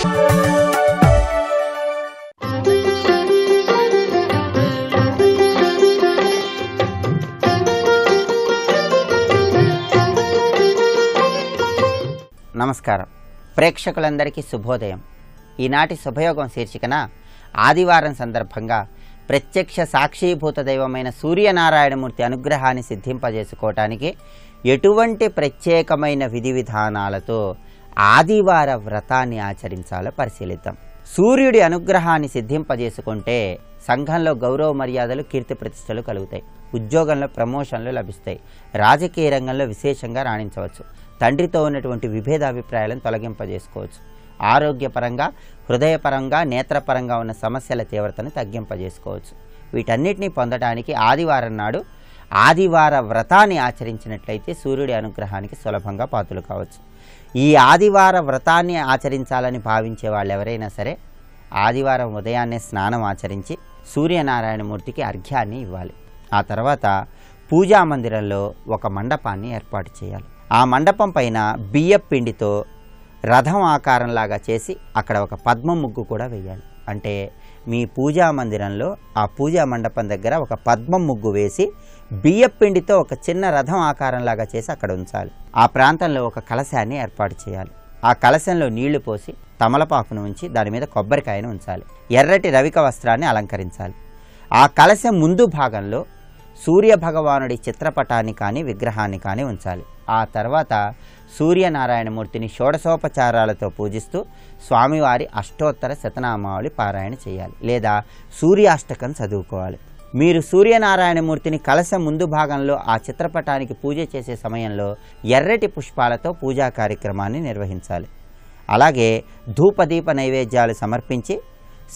నమస్కారం. ప్రేక్షకులందరికీ శుభోదయం. ఈనాటి శుభయోగం శీర్షికన ఆదివారం సందర్భంగా ప్రత్యక్ష సాక్షీభూత దైవమైన సూర్యనారాయణమూర్తి అనుగ్రహాన్ని సిద్ధింపజేసుకోవటానికి ఎటువంటి ప్రత్యేకమైన విధి విధానాలతో ఆదివార వ్రతాన్ని ఆచరించాలో పరిశీలిద్దాం. సూర్యుడి అనుగ్రహాన్ని సిద్ధింపజేసుకుంటే సంఘంలో గౌరవ మర్యాదలు, కీర్తి ప్రతిష్టలు కలుగుతాయి. ఉద్యోగంలో ప్రమోషన్లు లభిస్తాయి. రాజకీయ రంగంలో విశేషంగా రాణించవచ్చు. తండ్రితో ఉన్నటువంటి విభేదాభిప్రాయాలను తొలగింపజేసుకోవచ్చు. ఆరోగ్యపరంగా, హృదయపరంగా, నేత్రపరంగా ఉన్న సమస్యల తీవ్రతను తగ్గింపజేసుకోవచ్చు. వీటన్నిటినీ పొందడానికి ఆదివారం నాడు ఆదివార వ్రతాన్ని ఆచరించినట్లయితే సూర్యుడి అనుగ్రహానికి సులభంగా పాత్రలు కావచ్చు. ఈ ఆదివార వ్రతాన్ని ఆచరించాలని భావించే వాళ్ళు ఎవరైనా సరే ఆదివారం ఉదయాన్నే స్నానం ఆచరించి సూర్యనారాయణమూర్తికి అర్ఘ్యాన్ని ఇవ్వాలి. ఆ తర్వాత పూజా మందిరంలో ఒక మండపాన్ని ఏర్పాటు చేయాలి. ఆ మండపం పైన బియ్యపు పిండితో రథం ఆకారంలాగా చేసి అక్కడ ఒక పద్మ ముగ్గు కూడా వేయాలి. అంటే మీ పూజా మందిరంలో ఆ పూజా మండపం దగ్గర ఒక పద్మ ముగ్గు వేసి బియ్యపు పిండితో ఒక చిన్న రథం ఆకారంలాగా చేసి అక్కడ ఉంచాలి. ఆ ప్రాంతంలో ఒక కలశాన్ని ఏర్పాటు చేయాలి. ఆ కలశంలో నీళ్లు పోసి తమలపాకును ఉంచి దాని మీద కొబ్బరికాయను ఉంచాలి. ఎర్రటి రవిక వస్త్రాన్ని అలంకరించాలి. ఆ కలశం ముందు భాగంలో సూర్య భగవానుడి చిత్రపటాన్ని కానీ విగ్రహాన్ని కానీ ఉంచాలి. ఆ తర్వాత సూర్యనారాయణమూర్తిని షోడశోపచారాలతో పూజిస్తూ స్వామివారి అష్టోత్తర శతనామావళి పారాయణ చేయాలి, లేదా సూర్యాష్టకం చదువుకోవాలి. మీరు సూర్యనారాయణమూర్తిని కలశం ముందు భాగంలో ఆ చిత్రపటానికి పూజ చేసే సమయంలో ఎర్రటి పుష్పాలతో పూజా కార్యక్రమాన్ని నిర్వహించాలి. అలాగే ధూపదీప నైవేద్యాలు సమర్పించి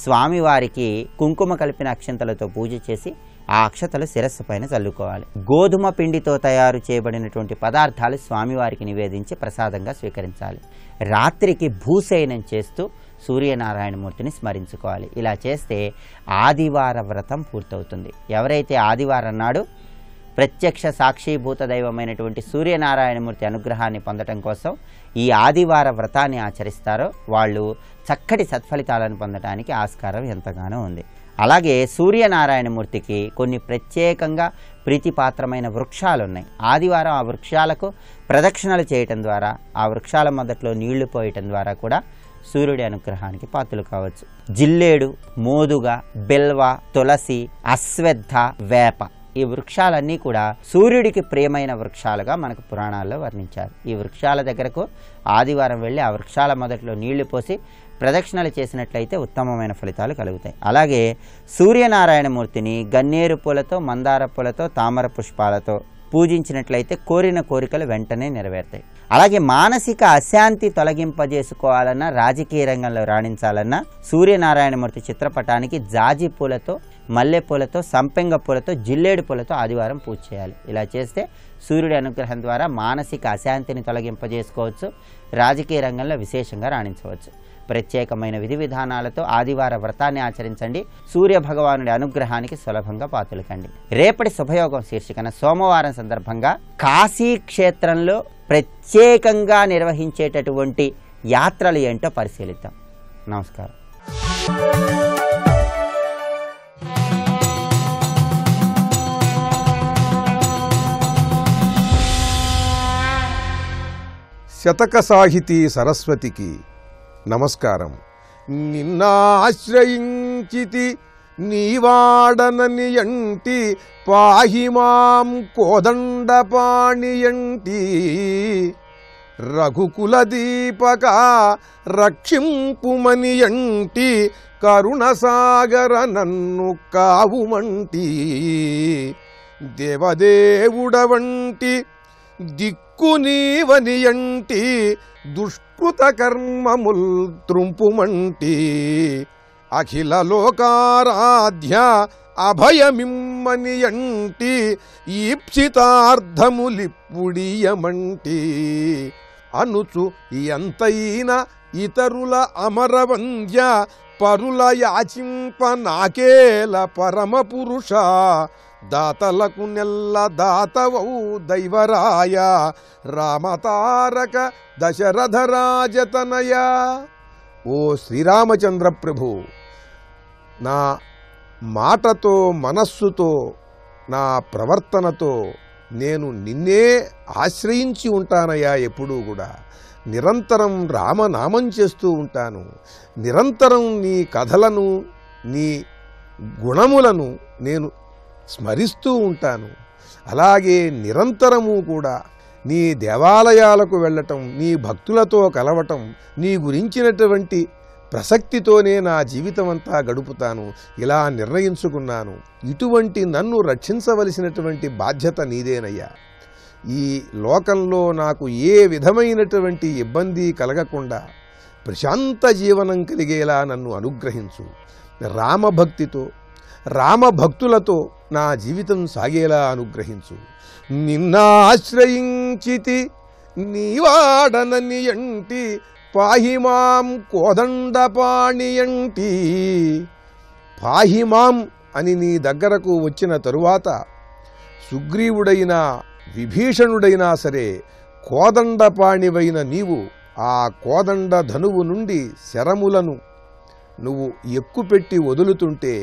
స్వామివారికి కుంకుమ కలిపిన అక్షంతలతో పూజ చేసి ఆ అక్షతలు శిరస్సు పైన చల్లుకోవాలి. గోధుమ పిండితో తయారు చేయబడినటువంటి పదార్థాలు స్వామివారికి నివేదించి ప్రసాదంగా స్వీకరించాలి. రాత్రికి భూశయనం చేస్తూ సూర్యనారాయణమూర్తిని స్మరించుకోవాలి. ఇలా చేస్తే ఆదివార వ్రతం పూర్తవుతుంది. ఎవరైతే ఆదివారం నాడు ప్రత్యక్ష సాక్షీభూత దైవమైనటువంటి సూర్యనారాయణమూర్తి అనుగ్రహాన్ని పొందటం కోసం ఈ ఆదివార వ్రతాన్ని ఆచరిస్తారో వాళ్ళు చక్కటి సత్ఫలితాలను పొందడానికి ఆస్కారం ఎంతగానో ఉంది. అలాగే సూర్యనారాయణమూర్తికి కొన్ని ప్రత్యేకంగా ప్రీతిపాత్రమైన వృక్షాలు ఉన్నాయి. ఆదివారం ఆ వృక్షాలకు ప్రదక్షిణలు చేయటం ద్వారా, ఆ వృక్షాల మొదట్లో నీళ్లు పోయటం ద్వారా కూడా సూర్యుడి అనుగ్రహానికి పాత్రలు కావచ్చు. జిల్లేడు, మోదుగ, బెల్వ, తులసి, అశ్వత్థ, వేప ఈ వృక్షాలన్నీ కూడా సూర్యుడికి ప్రియమైన వృక్షాలుగా మనకు పురాణాల్లో వర్ణించారు. ఈ వృక్షాల దగ్గరకు ఆదివారం వెళ్ళి ఆ వృక్షాల మొదట్లో నీళ్లు పోసి ప్రదక్షిణలు చేసినట్లయితే ఉత్తమమైన ఫలితాలు కలుగుతాయి. అలాగే సూర్యనారాయణమూర్తిని గన్నేరు పూలతో, మందార పూలతో, తామర పుష్పాలతో పూజించినట్లయితే కోరిన కోరికలు వెంటనే నెరవేరుతాయి. అలాగే మానసిక అశాంతి తొలగింపజేసుకోవాలన్నా, రాజకీయ రంగంలో రాణించాలన్నా సూర్యనారాయణమూర్తి చిత్రపటానికి జాజి పూలతో, మల్లె పూలతో, సంపెంగ పూలతో, జిల్లేడు పూలతో ఆదివారం పూజ చేయాలి. ఇలా చేస్తే సూర్యుడి అనుగ్రహం ద్వారా మానసిక అశాంతిని తొలగింపజేసుకోవచ్చు. రాజకీయ రంగంలో విశేషంగా రాణించవచ్చు. ప్రత్యేకమైన విధి విధానాలతో ఆదివార వ్రతాన్ని ఆచరించండి. సూర్య భగవానుడి అనుగ్రహానికి సులభంగా పాత్రలు కండి. రేపటి శుభయోగం శీర్షికన సోమవారం సందర్భంగా కాశీ క్షేత్రంలో ప్రత్యేకంగా నిర్వహించేటటువంటి యాత్రలు ఏంటో పరిశీలిద్దాం. నమస్కారం. శతక సాహితీ సరస్వతికి నమస్కారం. నిన్నాశ్రయించితి నీవాడననియంటి పాహిమాం కోదండపాణియంటి రఘుకుల దీపక రక్షింపుమనియంటి కరుణసాగర నన్ను కావుమంటి దేవదేవుడవంటి దిక్కు నీవనియంటి దుష్కృత కర్మముల్ త్రుంపుమంటి అఖిల లోకారాధ్య అభయమిమ్మనియంటి ఈప్సితార్థములిప్పుడియమంటి అనుచు ఎంతైన ఇతరుల అమరవంద్య పరుల యాచింప నాకేల పరమ పురుష దాతలకు నెల్ల దాతవౌ దైవరాయ రామతారక దశరథరాజతనయ ఓ శ్రీరామచంద్ర ప్రభు, నా మాటతో మనస్సుతో నా ప్రవర్తనతో నేను నిన్నే ఆశ్రయించి ఉంటానయ్యా. ఎప్పుడూ కూడా నిరంతరం రామనామం చేస్తూ ఉంటాను. నిరంతరం నీ కథలను నీ గుణములను నేను స్మరిస్తూ ఉంటాను. అలాగే నిరంతరము కూడా నీ దేవాలయాలకు వెళ్ళటం, నీ భక్తులతో కలవటం, నీ గురించినటువంటి ప్రసక్తితోనే నా జీవితం అంతా గడుపుతాను. ఇలా నిర్ణయించుకున్నాను. ఇటువంటి నన్ను రక్షించవలసినటువంటి బాధ్యత నీదేనయ్యా. ఈ లోకంలో నాకు ఏ విధమైనటువంటి ఇబ్బంది కలగకుండా ప్రశాంత జీవనం కలిగేలా నన్ను అనుగ్రహించు. రామభక్తితో రామభక్తులతో నా జీవితం సాగేలా అనుగ్రహించు. నిన్నాశ్రయించితి నీవాడనని ఎంటి పాహిమాం కోదండపాణియంటి. పాహిమాం అని నీ దగ్గరకు వచ్చిన తరువాత సుగ్రీవుడైనా విభీషణుడైనా సరే కోదండపాణివైన నీవు ఆ కోదండ ధనువు నుండి శరములను నువ్వు ఎక్కుపెట్టి వదులుతుంటే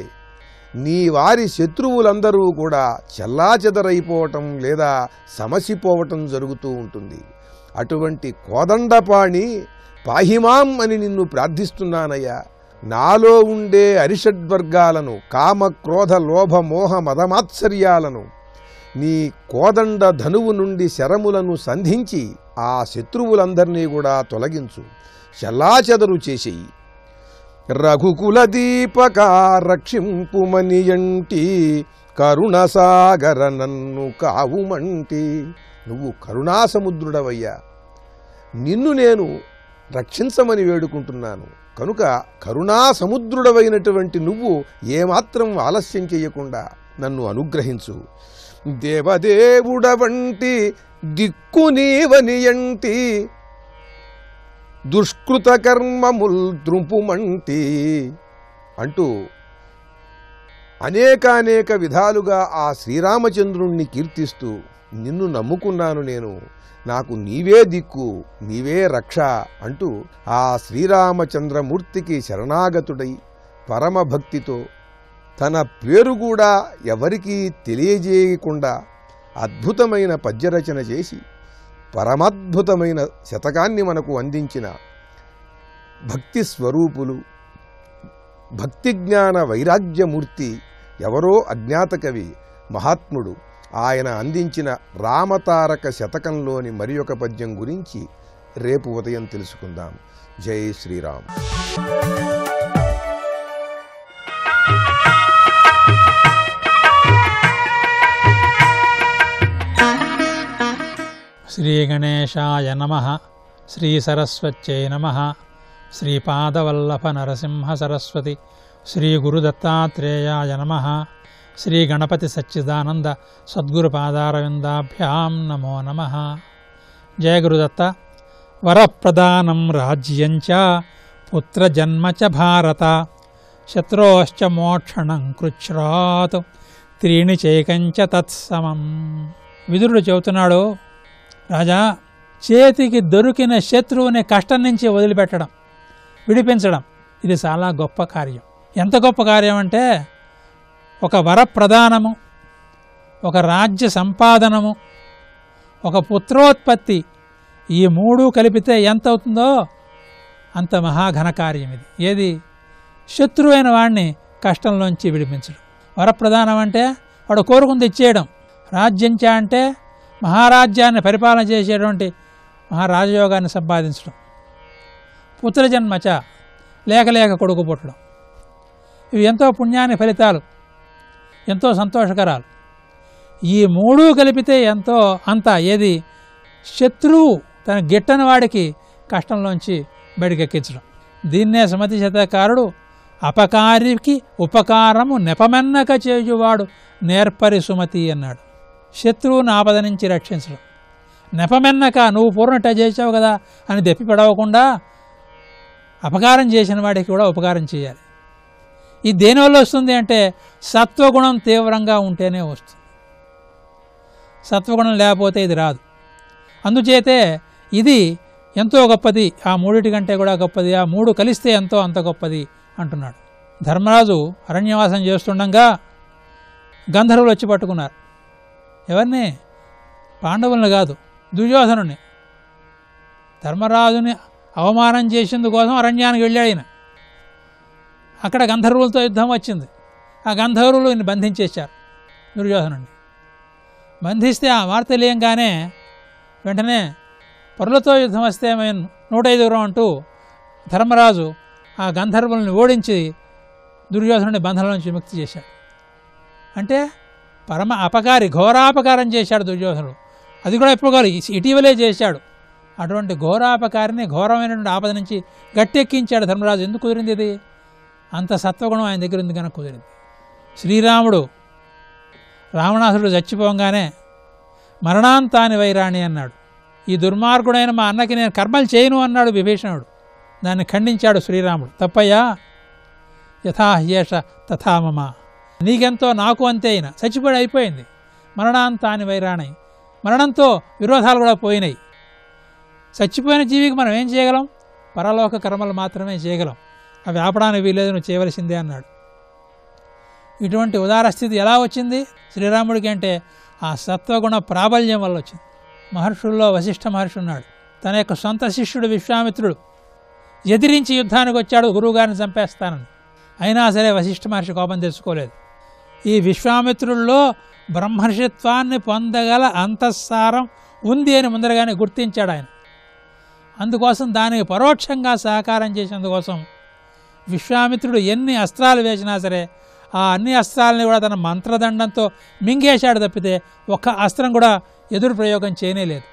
నీ వారి శత్రువులందరూ కూడా చెల్లాచెదరైపోవటం లేదా సమసిపోవటం జరుగుతూ ఉంటుంది. అటువంటి కోదండపాణి పాహిమాం అని నిన్ను ప్రార్థిస్తున్నానయ్యా. నాలో ఉండే అరిషడ్వర్గాలను, కామ క్రోధ లోభ మోహ మదమాత్సర్యాలను నీ కోదండ ధనువు నుండి శరములను సంధించి ఆ శత్రువులందరినీ కూడా తొలగించు, చెల్లాచెదరు చేసేయి. రఘుకుల దీపక రక్షింపుమనియంటి కరుణసాగర నన్ను కావుమంటి. నువ్వు కరుణాసముద్రుడవయ్యా, నిన్ను నేను రక్షించమని వేడుకుంటున్నాను. కనుక కరుణాసముద్రుడవైనటువంటి నువ్వు ఏమాత్రం ఆలస్యం చేయకుండా నన్ను అనుగ్రహించు. దేవదేవుడవంటి దిక్కు నీవనియంటి దుష్కృత కర్మముల్ ద్రుంపుమంటి అంటూ అనేక విధాలుగా ఆ శ్రీరామచంద్రుణ్ణి కీర్తిస్తూ, నిన్ను నమ్ముకున్నాను నేను, నాకు నీవే దిక్కు, నీవే రక్ష అంటూ ఆ శ్రీరామచంద్రమూర్తికి శరణాగతుడై పరమభక్తితో తన పేరు కూడా ఎవరికీ తెలియజేయకుండా అద్భుతమైన పద్యరచన చేసి పరమాద్భుతమైన శతకాన్ని మనకు అందించిన భక్తి స్వరూపులు, భక్తి జ్ఞాన వైరాగ్యమూర్తి ఎవరో అజ్ఞాత కవి మహాత్ముడు. ఆయన అందించిన రామతారక శతకంలోని మరి ఒక పద్యం గురించి రేపు ఉదయం తెలుసుకుందాం. జై శ్రీరామ్. శ్రీగణేశాయ నమః. శ్రీసరస్వత్యై నమః. శ్రీపాదవల్లభ నరసింహ సరస్వతి శ్రీగురుదత్తాత్రేయాయ నమః. శ్రీగణపతి సచ్చిదానంద సద్గురుపాదారవిందాభ్యాం నమో నమః. జయ గురుదత్త. వరప్రదానం రాజ్యంచ పుత్రజన్మ చ భారత శత్రోశ్చ మోక్షణం కృచ్ఛ్రాత్ త్రీణి చైకంచ తత్సమం. విదురుడు చెబుతున్నాడు, రాజా, చేతికి దొరికిన శత్రువుని కష్టం నుంచి వదిలిపెట్టడం, విడిపించడం, ఇది చాలా గొప్ప కార్యం. ఎంత గొప్ప కార్యం అంటే ఒక వరప్రదానము, ఒక రాజ్య సంపాదనము, ఒక పుత్రోత్పత్తి, ఈ మూడు కలిపితే ఎంత అవుతుందో అంత మహాఘన కార్యం ఇది. ఏది? శత్రువైన వాడిని కష్టంలోంచి విడిపించడం. వరప్రదానం అంటే వాడు కోరుకుంది ఇచ్చేయడం. రాజ్యంచ అంటే మహారాజ్యాన్ని పరిపాలన చేసేటువంటి మహారాజయోగాన్ని సంపాదించడం. పుత్రజన్మచ లేక కొడుకు పుట్టడం. ఇవి ఎంతో పుణ్యాన్ని ఫలితాలు, ఎంతో సంతోషకరాలు. ఈ మూడు కలిపితే ఎంతో అంత. ఏది? శత్రువు తన గిట్టని వాడికి కష్టంలోంచి బయటకెక్కించడం. దీన్నే సుమతి శతకారుడు అపకారికి ఉపకారము నెపమెన్నక చేయువాడు నేర్పరి సుమతి అన్నాడు. శత్రువుని ఆపద నుంచి రక్షించడం. నెపమెన్నక నువ్వు పూర్ణట చేసావు కదా అని దెప్పి పడవకుండా అపకారం చేసిన వాడికి కూడా ఉపకారం చేయాలి. ఇది దేనివల్ల వస్తుంది అంటే సత్వగుణం తీవ్రంగా ఉంటేనే వస్తుంది. సత్వగుణం లేకపోతే ఇది రాదు. అందుచేతే ఇది ఎంతో గొప్పది, ఆ మూడిటి కంటే కూడా గొప్పది, ఆ మూడు కలిస్తే ఎంతో అంత గొప్పది అంటున్నాడు. ధర్మరాజు అరణ్యవాసం చేస్తుండగా గంధర్వులు వచ్చి పట్టుకున్నారు. ఎవరిని? పాండవులను కాదు, దుర్యోధనుని. ధర్మరాజుని అవమానం చేసేందుకోసం అరణ్యానికి వెళ్ళాడు ఆయన. అక్కడ గంధర్వులతో యుద్ధం వచ్చింది. ఆ గంధర్వులు ఈయన బంధించేశారు దుర్యోధనుడిని. బంధిస్తే ఆ వార్త తెలియంగానే వెంటనే పరులతో యుద్ధం వస్తే మేము 105 అంటూ ధర్మరాజు ఆ గంధర్వుల్ని ఓడించి దుర్యోధనుడి బంధంలో నుంచి విముక్తి చేశాడు. అంటే పరమ అపకారి, ఘోరాపకారం చేశాడు దుర్యోధనుడు. అది కూడా ఎప్పుడు ఇటీవలే చేశాడు. అటువంటి ఘోరాపకారిని ఘోరమైనటువంటి ఆపద నుంచి గట్టెక్కించాడు ధర్మరాజు. ఎందుకు కుదిరింది ఇది? అంత సత్వగుణం ఆయన దగ్గర ఉంది కనుక కుదిరింది. శ్రీరాముడు రావణాసురుడు చచ్చిపోగానే మరణాంతాని వైరాణి అన్నాడు. ఈ దుర్మార్గుడైన మా అన్నకి నేను కర్మలు చేయను అన్నాడు విభీషణుడు. దాన్ని ఖండించాడు శ్రీరాముడు. తప్పయ్యా, యథాహ్యేష తథా మమ, నీకెంతో నాకు అంతే. అయినా చచ్చిపోయి అయిపోయింది. మరణాంతాని వైరాణి, మరణంతో విరోధాలు కూడా పోయినాయి. చచ్చిపోయిన జీవికి మనం ఏం చేయగలం? పరలోక కర్మలు మాత్రమే చేయగలం. అవి ఆపడానికి వీలేదు, నువ్వు చేయవలసిందే అన్నాడు. ఇటువంటి ఉదార స్థితి ఎలా వచ్చింది శ్రీరాముడికి అంటే ఆ సత్వగుణ ప్రాబల్యం వల్ల వచ్చింది. మహర్షుల్లో వశిష్ఠ మహర్షి ఉన్నాడు. తన యొక్క సొంత శిష్యుడు విశ్వామిత్రుడు ఎదిరించి యుద్ధానికి వచ్చాడు గురువుగారిని చంపేస్తానని. అయినా సరే వశిష్ఠ మహర్షి కోపం తెచ్చుకోలేదు. ఈ విశ్వామిత్రుల్లో బ్రహ్మర్షిత్వాన్ని పొందగల అంతఃసారం ఉంది అని ముందరగానే గుర్తించాడు ఆయన. అందుకోసం దానికి పరోక్షంగా సహకారం చేసేందుకోసం విశ్వామిత్రుడు ఎన్ని అస్త్రాలు వేసినా సరే ఆ అన్ని అస్త్రాలని కూడా తన మంత్రదండంతో మింగేశాడు తప్పితే ఒక్క అస్త్రం కూడా ఎదురు ప్రయోగం చేయనేలేదు.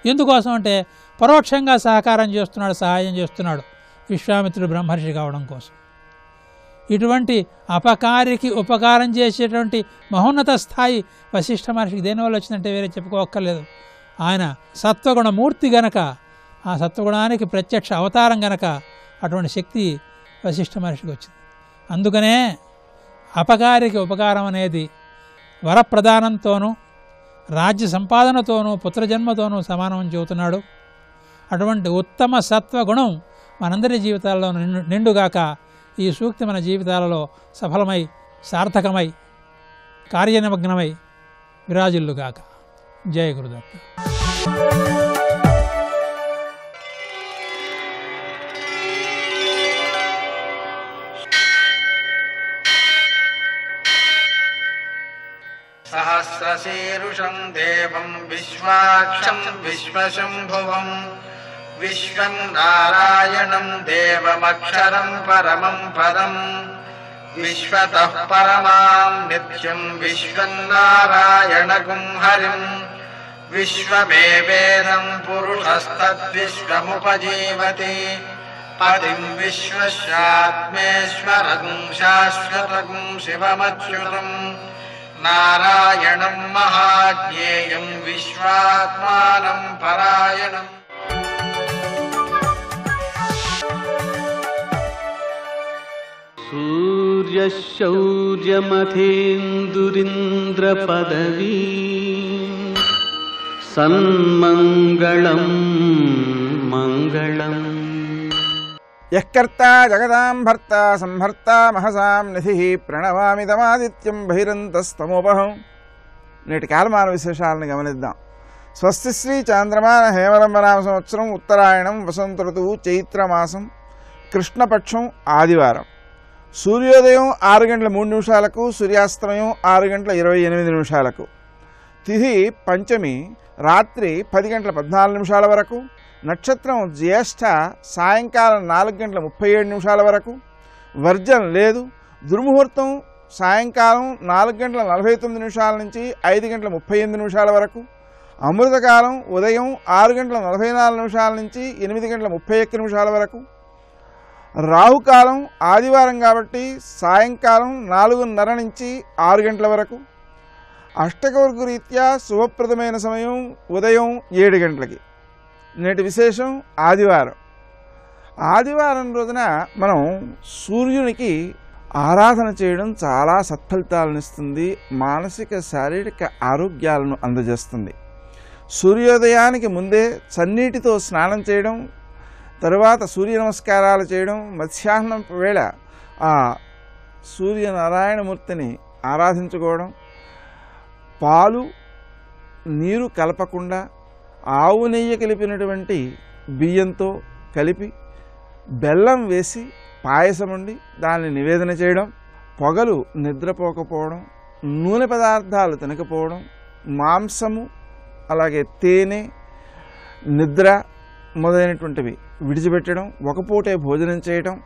ఎందుకోసం అంటే పరోక్షంగా సహకారం చేస్తున్నాడు, సహాయం చేస్తున్నాడు విశ్వామిత్రుడు బ్రహ్మర్షి కావడం కోసం. ఇటువంటి అపకారికి ఉపకారం చేసేటువంటి మహోన్నత స్థాయి వశిష్ఠ మహర్షికి దేనివల్ల వచ్చిందంటే వేరే చెప్పుకోక్కర్లేదు. ఆయన సత్వగుణమూర్తి గనక, ఆ సత్వగుణానికి ప్రత్యక్ష అవతారం గనక అటువంటి శక్తి వశిష్ఠ మహర్షికి వచ్చింది. అందుకనే అపకారికి ఉపకారం అనేది వరప్రదానంతోనూ రాజ్య సంపాదనతోనూ పుత్రజన్మతోనూ సమానం అని చెబుతున్నాడు. అటువంటి ఉత్తమ సత్వగుణం మనందరి జీవితాల్లో నిండుగాక ఈ సూక్తి మన జీవితాలలో సఫలమై సార్థకమై కార్యనిమగ్నమై విరాజిల్లుగాక. జయ గురుదత్త. సహస్రశీరుషం దేవం విశ్వాక్షం విశ్వశంభువం విశ్వం నారాయణం దేవమక్షరం పరమం పదం విశ్వతః పరమాం నిత్యం విశ్వం నారాయణగుం హరిం విశ్వమేవేదం పురుషస్తద్విశ్వముపజీవతి పతిం విశ్వస్యాత్మేశ్వరం శాశ్వతం శివమచ్యుతం నారాయణం మహాజ్ఞేయం విశ్వాత్మానం పరాయణం. సూర్యశౌర్యమథేందురింద్రపదవీ సన్మంగళం మంగళం. యఃకర్త జగదాం భర్త సంహర్త మహసాం నిధిః ప్రణమామిదమాదిత్యం బహిరంతస్తమోపహం. నేటి కాలమాన విశేషాలను గమనిద్దాం. స్వస్తి శ్రీ చాంద్రమాన హేమరంబనామ సంవత్సరం ఉత్తరాయణం వసంత ఋతువు చైత్రమాసం కృష్ణపక్షం ఆదివారం. సూర్యోదయం 6:03 సూర్యాస్తమయం 6:28 తిథి పంచమి రాత్రి 10:14 వరకు. నక్షత్రం జ్యేష్ఠ సాయంకాలం 4:37 వరకు. వర్జం లేదు. దుర్ముహూర్తం సాయంకాలం 4:49 నుంచి 5:38 వరకు. అమృతకాలం ఉదయం 6:44 నుంచి 8:31 వరకు. రాహుకాలం ఆదివారం కాబట్టి సాయంకాలం 4:30 నుంచి 6 గంటల వరకు. అష్టకవర్గ రీత్యా శుభప్రదమైన సమయం ఉదయం 7 గంటలకి. నేటి విశేషం ఆదివారం. ఆదివారం రోజున మనం సూర్యునికి ఆరాధన చేయడం చాలా సత్ఫలితాలను ఇస్తుంది, మానసిక శారీరక ఆరోగ్యాలను అందజేస్తుంది. సూర్యోదయానికి ముందే చన్నీటితో స్నానం చేయడం, తరువాత సూర్య నమస్కారాలు చేయడం, మధ్యాహ్నం వేళ ఆ సూర్యనారాయణమూర్తిని ఆరాధించుకోవడం, పాలు నీరు కలపకుండా ఆవు నెయ్యి కలిపినటువంటి బియ్యంతో కలిపి బెల్లం వేసి పాయసం వండి దాన్ని నివేదన చేయడం, పొగలు నిద్రపోకపోవడం, నూనె పదార్థాలు తినకపోవడం, మాంసము అలాగే తేనె నిద్ర మొదలైనటువంటివి విడిచిపెట్టడం, ఒక పూటే భోజనం చేయడం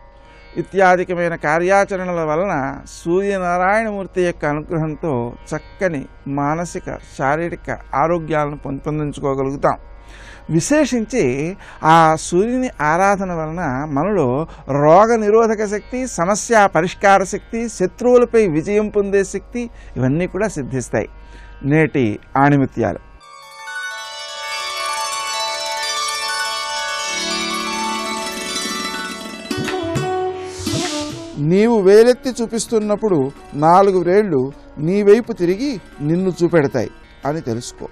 ఇత్యాదికమైన కార్యాచరణల వలన సూర్యనారాయణమూర్తి యొక్క అనుగ్రహంతో చక్కని మానసిక శారీరక ఆరోగ్యాలను పెంపొందించుకోగలుగుతాం. విశేషించి ఆ సూర్యుని ఆరాధన వలన మనలో రోగ నిరోధక శక్తి, సమస్య పరిష్కార శక్తి, శత్రువులపై విజయం పొందే శక్తి ఇవన్నీ కూడా సిద్ధిస్తాయి. నేటి ఆణిముత్యాలు. నీవు వేలెత్తి చూపిస్తున్నప్పుడు 4 వేళ్లు నీ వైపు తిరిగి నిన్ను చూపెడతాయి అని తెలుసుకో.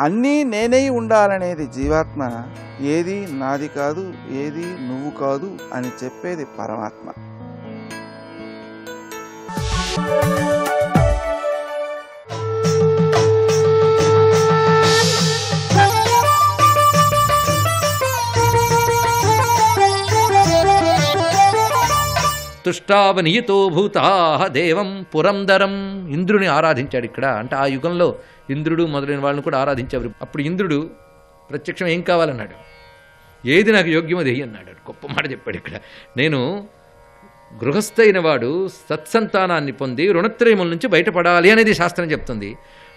అన్నీ నేనై ఉండాలనేది జీవాత్మ, ఏది నాది కాదు, ఏది నువ్వు కాదు అని చెప్పేది పరమాత్మ. తుష్టావనియతో భూతాః దేవం పురందరం. ఇంద్రుని ఆరాధించాడు ఇక్కడ. అంటే ఆ యుగంలో ఇంద్రుడు మొదలైన వాళ్ళని కూడా ఆరాధించేవారు. అప్పుడు ఇంద్రుడు ప్రత్యక్షం ఏం కావాలన్నాడు, ఏది నాకు యోగ్యమో దేహి అన్నాడు. గొప్ప మాట చెప్పాడు ఇక్కడ. నేను గృహస్థైన వాడు సత్సంతానాన్ని పొంది రుణత్రయముల నుంచి బయటపడాలి అనేది శాస్త్రం చెప్తుంది.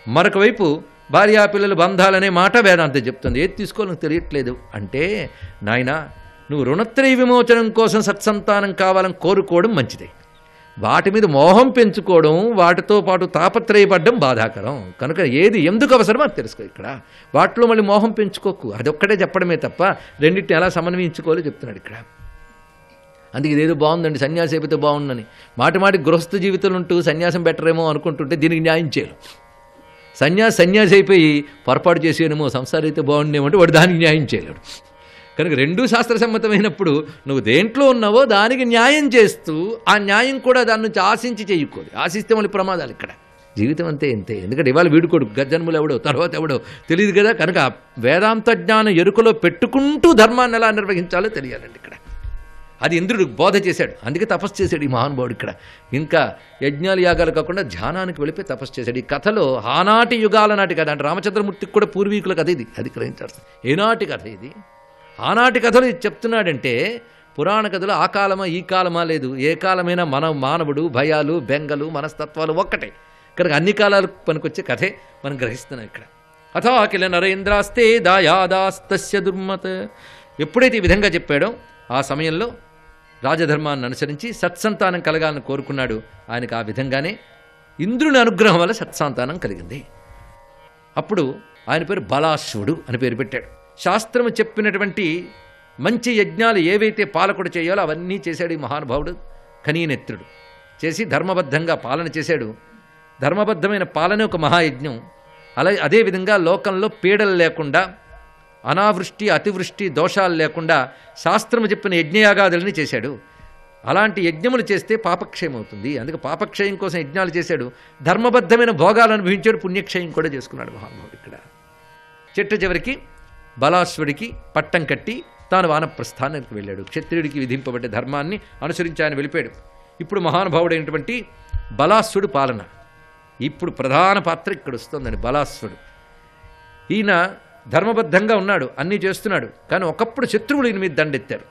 మరొక వైపు భార్యాపిల్లలు బంధాలనే మాట వేదాంతం చెప్తుంది. ఏది తీసుకోవాలని తెలియట్లేదు అంటే, నాయనా నువ్వు రుణత్రయ విమోచనం కోసం సత్సంతానం కావాలని కోరుకోవడం మంచిదే. వాటి మీద మోహం పెంచుకోవడం, వాటితో పాటు తాపత్రయపడడం బాధాకరం. కనుక ఏది ఎందుకు అవసరమో అది తెలుసుకో. ఇక్కడ వాటిలో మళ్ళీ మోహం పెంచుకోకు. అదొక్కటే చెప్పడమే తప్ప రెండింటిని ఎలా సమన్వయించుకోవాలో చెప్తున్నాడు ఇక్కడ. అందుకే ఇదేదో బాగుందండి, సన్యాసి అయిపోతే బాగుందని మాటి గృహస్థ జీవితం ఉంటూ సన్యాసం బెటరేమో అనుకుంటుంటే దీనికి న్యాయం చేయరు. సన్యాసి అయిపోయి పొరపాటు చేసేనేమో సంసారం అయితే బాగుండేమో అంటే వాడు దానికి న్యాయం చేయలేడు. కనుక రెండూ శాస్త్రసమ్మతమైనప్పుడు నువ్వు దేంట్లో ఉన్నావో దానికి న్యాయం చేస్తూ, ఆ న్యాయం కూడా దాని నుంచి ఆశించి చేయకూడదు. ఆశిస్తే మళ్ళీ ప్రమాదాలు ఇక్కడ. జీవితం అంతే ఇంతే. ఎందుకంటే ఇవాళ వీడుకోడు, గజన్ములు ఎవడో తర్వాత ఎవడో తెలియదు కదా. కనుక వేదాంత జ్ఞానం ఎరుకలో పెట్టుకుంటూ ధర్మాన్ని ఎలా నిర్వహించాలో తెలియాలండి ఇక్కడ. అది ఇంద్రుడు బోధ చేశాడు. అందుకే తపస్సు చేశాడు ఈ మహానుభావుడు ఇక్కడ. ఇంకా యజ్ఞాలు యాగాలు కాకుండా ధ్యానానికి వెళ్ళిపోయి తపస్సు చేశాడు. ఈ కథలో ఆనాటి యుగాల నాటి కథ. అంటే రామచంద్రమూర్తికి కూడా పూర్వీకుల కథ ఇది. అది గ్రహించాల్సింది. ఏనాటి కథ ఇది? ఆనాటి కథలు చెప్తున్నాడంటే పురాణ కథలు ఆ కాలమా ఈ కాలమా లేదు. ఏ కాలమైనా మానవుడు భయాలు బెంగలు మనస్తత్వాలు ఒక్కటే. కనుక అన్ని కాలాలకు పనికొచ్చే కథే మనం గ్రహిస్తున్నాం ఇక్కడ. అథా అఖిల నరేంద్రాస్తే దాయాదాస్తస్య దుర్మత్. ఎప్పుడైతే ఈ విధంగా చెప్పాడో ఆ సమయంలో రాజధర్మాన్ని అనుసరించి సత్సంతానం కలగాలని కోరుకున్నాడు. ఆయనకు ఆ విధంగానే ఇంద్రుని అనుగ్రహం వల్ల సత్సంతానం కలిగింది. అప్పుడు ఆయన పేరు బలాశ్వుడు అని పేరు పెట్టాడు. శాస్త్రము చెప్పినటువంటి మంచి యజ్ఞాలు ఏవైతే పాలకుడు చేయాలో అవన్నీ చేశాడు ఈ మహానుభావుడు. కనీనెత్రుడు చేసి ధర్మబద్ధంగా పాలన చేశాడు. ధర్మబద్ధమైన పాలనే ఒక మహాయజ్ఞం. అదేవిధంగా లోకంలో పీడలు లేకుండా, అనావృష్టి అతివృష్టి దోషాలు లేకుండా శాస్త్రము చెప్పిన యజ్ఞయాగాదులని చేశాడు. అలాంటి యజ్ఞములు చేస్తే పాపక్షయం అవుతుంది. అందుకే పాపక్షయం కోసం యజ్ఞాలు చేశాడు. ధర్మబద్ధమైన భోగాలు అనుభవించాడు. పుణ్యక్షయం కూడా చేసుకున్నాడు మహానుభావుడు ఇక్కడ. చివరికి బలాశ్వుడికి పట్టం కట్టి తాను వానప్రస్థానానికి వెళ్ళాడు. క్షత్రియుడికి విధింపబడ్డ ధర్మాన్ని అనుసరించి ఆయన వెళ్ళిపోయాడు. ఇప్పుడు మహానుభావుడైనటువంటి బలాశ్వుడు పాలన. ఇప్పుడు ప్రధాన పాత్ర ఇక్కడ వస్తుందని. బలాశ్వుడు ఈయన ధర్మబద్ధంగా ఉన్నాడు, అన్నీ చేస్తున్నాడు. కానీ ఒకప్పుడు శత్రువులు ఈయన మీద దండెత్తారు.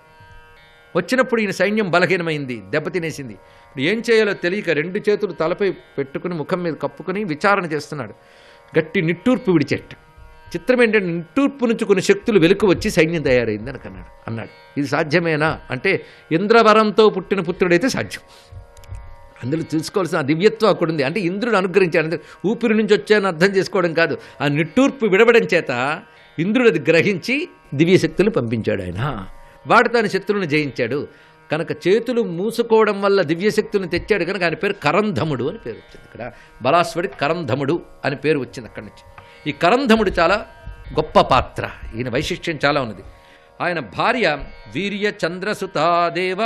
వచ్చినప్పుడు ఈయన సైన్యం బలహీనమైంది, దెబ్బతినేసింది. ఇప్పుడు ఏం చేయాలో తెలియక 2 చేతులు తలపై పెట్టుకుని ముఖం మీద కప్పుకుని విచారణ చేస్తున్నాడు. గట్టి నిట్టూర్పు విడిచెట్ట. చిత్రం ఏంటంటే నిట్టూర్పు నుంచి కొన్ని శక్తులు వెలుకు వచ్చి సైన్యం తయారైంది అని అన్నాడు. ఇది సాధ్యమేనా అంటే ఇంద్రవరంతో పుట్టిన పుత్రుడైతే సాధ్యం. అందులో చూసుకోవాల్సిన దివ్యత్వం అక్కడ ఉంది. అంటే ఇంద్రుడు అనుగ్రహించాడు. అంటే ఊపిరి నుంచి వచ్చాయని అర్థం చేసుకోవడం కాదు. ఆ నిట్టూర్పు విడవడం చేత ఇంద్రుడు అది గ్రహించి దివ్యశక్తులు పంపించాడు ఆయన. వాడు తన శత్రువుని జయించాడు కనుక చేతులు మూసుకోవడం వల్ల దివ్యశక్తులను తెచ్చాడు కనుక ఆయన పేరు కరంధముడు అని పేరు వచ్చింది. ఇక్కడ బలాసుడి కరంధముడు అని పేరు వచ్చింది అక్కడి నుంచి. ఈ కరంధముడు చాలా గొప్ప పాత్ర, ఈయన వైశిష్ట్యం చాలా ఉన్నది. ఆయన భార్య వీర్య చంద్రసుతాదేవ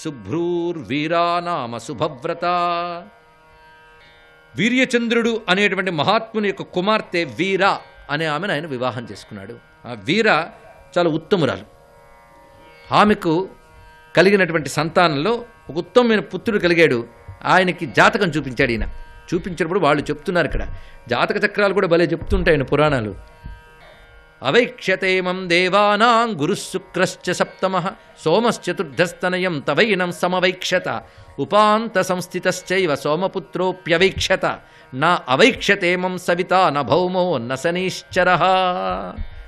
శుభ్రూర్వీరా నామ శుభవ్రత. వీర్యచంద్రుడు అనేటువంటి మహాత్ముని యొక్క కుమార్తె వీర అనే ఆమెను ఆయన వివాహం చేసుకున్నాడు. ఆ వీర చాలా ఉత్తమురాలు. ఆమెకు కలిగినటువంటి సంతానంలో ఒక ఉత్తమమైన పుత్రుడు కలిగాడు. ఆయనకి జాతకం చూపించాడు. ఈయన చూపించినప్పుడు వాళ్ళు చెప్తున్నారు, ఇక్కడ జాతక చక్రాలు కూడా భలే చెప్తుంటాయని పురాణాలు. అవైక్ష్యతేమం దేవానాం గురుశుక్రశ్చ సప్తమః సోమశ్చతుర్థస్తనయం తవైనం సమవైక్షత ఉపాంత సంస్థితశ్చైవ సోమపుత్రోప్యవైక్షత నా అవైక్షతేమం సవిత న భౌమో న శనీశ్చరః.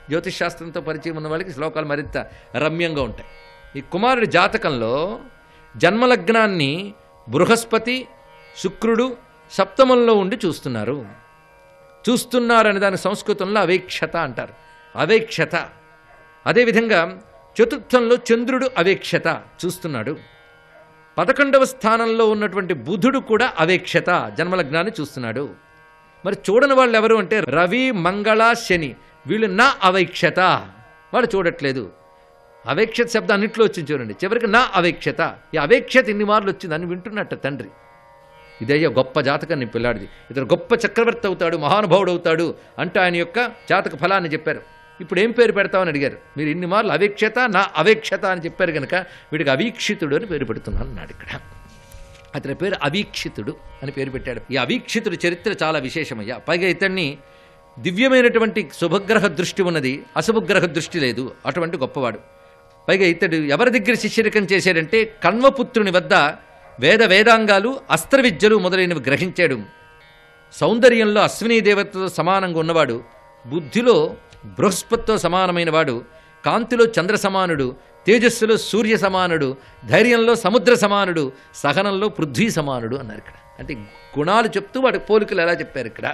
జ్యోతిష్శాస్త్రంతో పరిచయం ఉన్న వాళ్ళకి శ్లోకాలు మరింత రమ్యంగా ఉంటాయి. ఈ కుమారుడి జాతకంలో జన్మలగ్నాన్ని బృహస్పతి శుక్రుడు సప్తమంలో ఉండి చూస్తున్నారని దాని సంస్కృతంలో అవేక్షత అంటారు. అవేక్షత. అదేవిధంగా చతుర్థంలో చంద్రుడు అవేక్షత చూస్తున్నాడు. 11వ స్థానంలో ఉన్నటువంటి బుధుడు కూడా అవేక్షత జన్మలగ్నాన్ని చూస్తున్నాడు. మరి చూడని వాళ్ళు ఎవరు అంటే రవి మంగళ శని, వీళ్ళు నా అవైక్షత, వాడు చూడట్లేదు. అవేక్షత శబ్దం అన్నింటిలో వచ్చింది చూడండి, చివరికి నా అవేక్షత. ఈ అవేక్షత ఇన్ని మార్లు వచ్చింది అని వింటున్నట్ట తండ్రి. ఇదయ్యా గొప్ప జాతకాన్ని పిల్లాడిది, ఇతను గొప్ప చక్రవర్తి అవుతాడు, మహానుభావుడు అవుతాడు అంటూ ఆయన యొక్క జాతక ఫలాన్ని చెప్పారు. ఇప్పుడు ఏం పేరు పెడతామని అడిగారు. మీరు ఇన్ని మార్లు అవేక్షత నా అవేక్షత అని చెప్పారు కనుక వీడికి అవీక్షితుడు అని పేరు పెడుతున్నాను అన్నాడు. ఇక్కడ అతని పేరు అవీక్షితుడు అని పేరు పెట్టాడు. ఈ అవీక్షితుడి చరిత్ర చాలా విశేషమయ్యా. పైగా ఇతన్ని దివ్యమైనటువంటి శుభగ్రహ దృష్టి ఉన్నది, అశుభగ్రహ దృష్టి లేదు, అటువంటి గొప్పవాడు. పైగా ఇతడు ఎవరి దగ్గర శిష్యరికం చేశాడంటే కణ్వపుత్రుని వద్ద వేదాంగాలు అస్త్ర విద్యలు మొదలైనవి గ్రహించాడు. సౌందర్యంలో అశ్వినీ దేవతతో సమానంగా ఉన్నవాడు, బుద్ధిలో బృహస్పతితో సమానమైన వాడు, కాంతిలో చంద్ర సమానుడు, తేజస్సులో సూర్య సమానుడు, ధైర్యంలో సముద్ర సమానుడు, సహనంలో పృథ్వీ సమానుడు అన్నారు. ఇక్కడ అంటే గుణాలు చెప్తూ వాడి పోలికలు ఎలా చెప్పారు ఇక్కడ.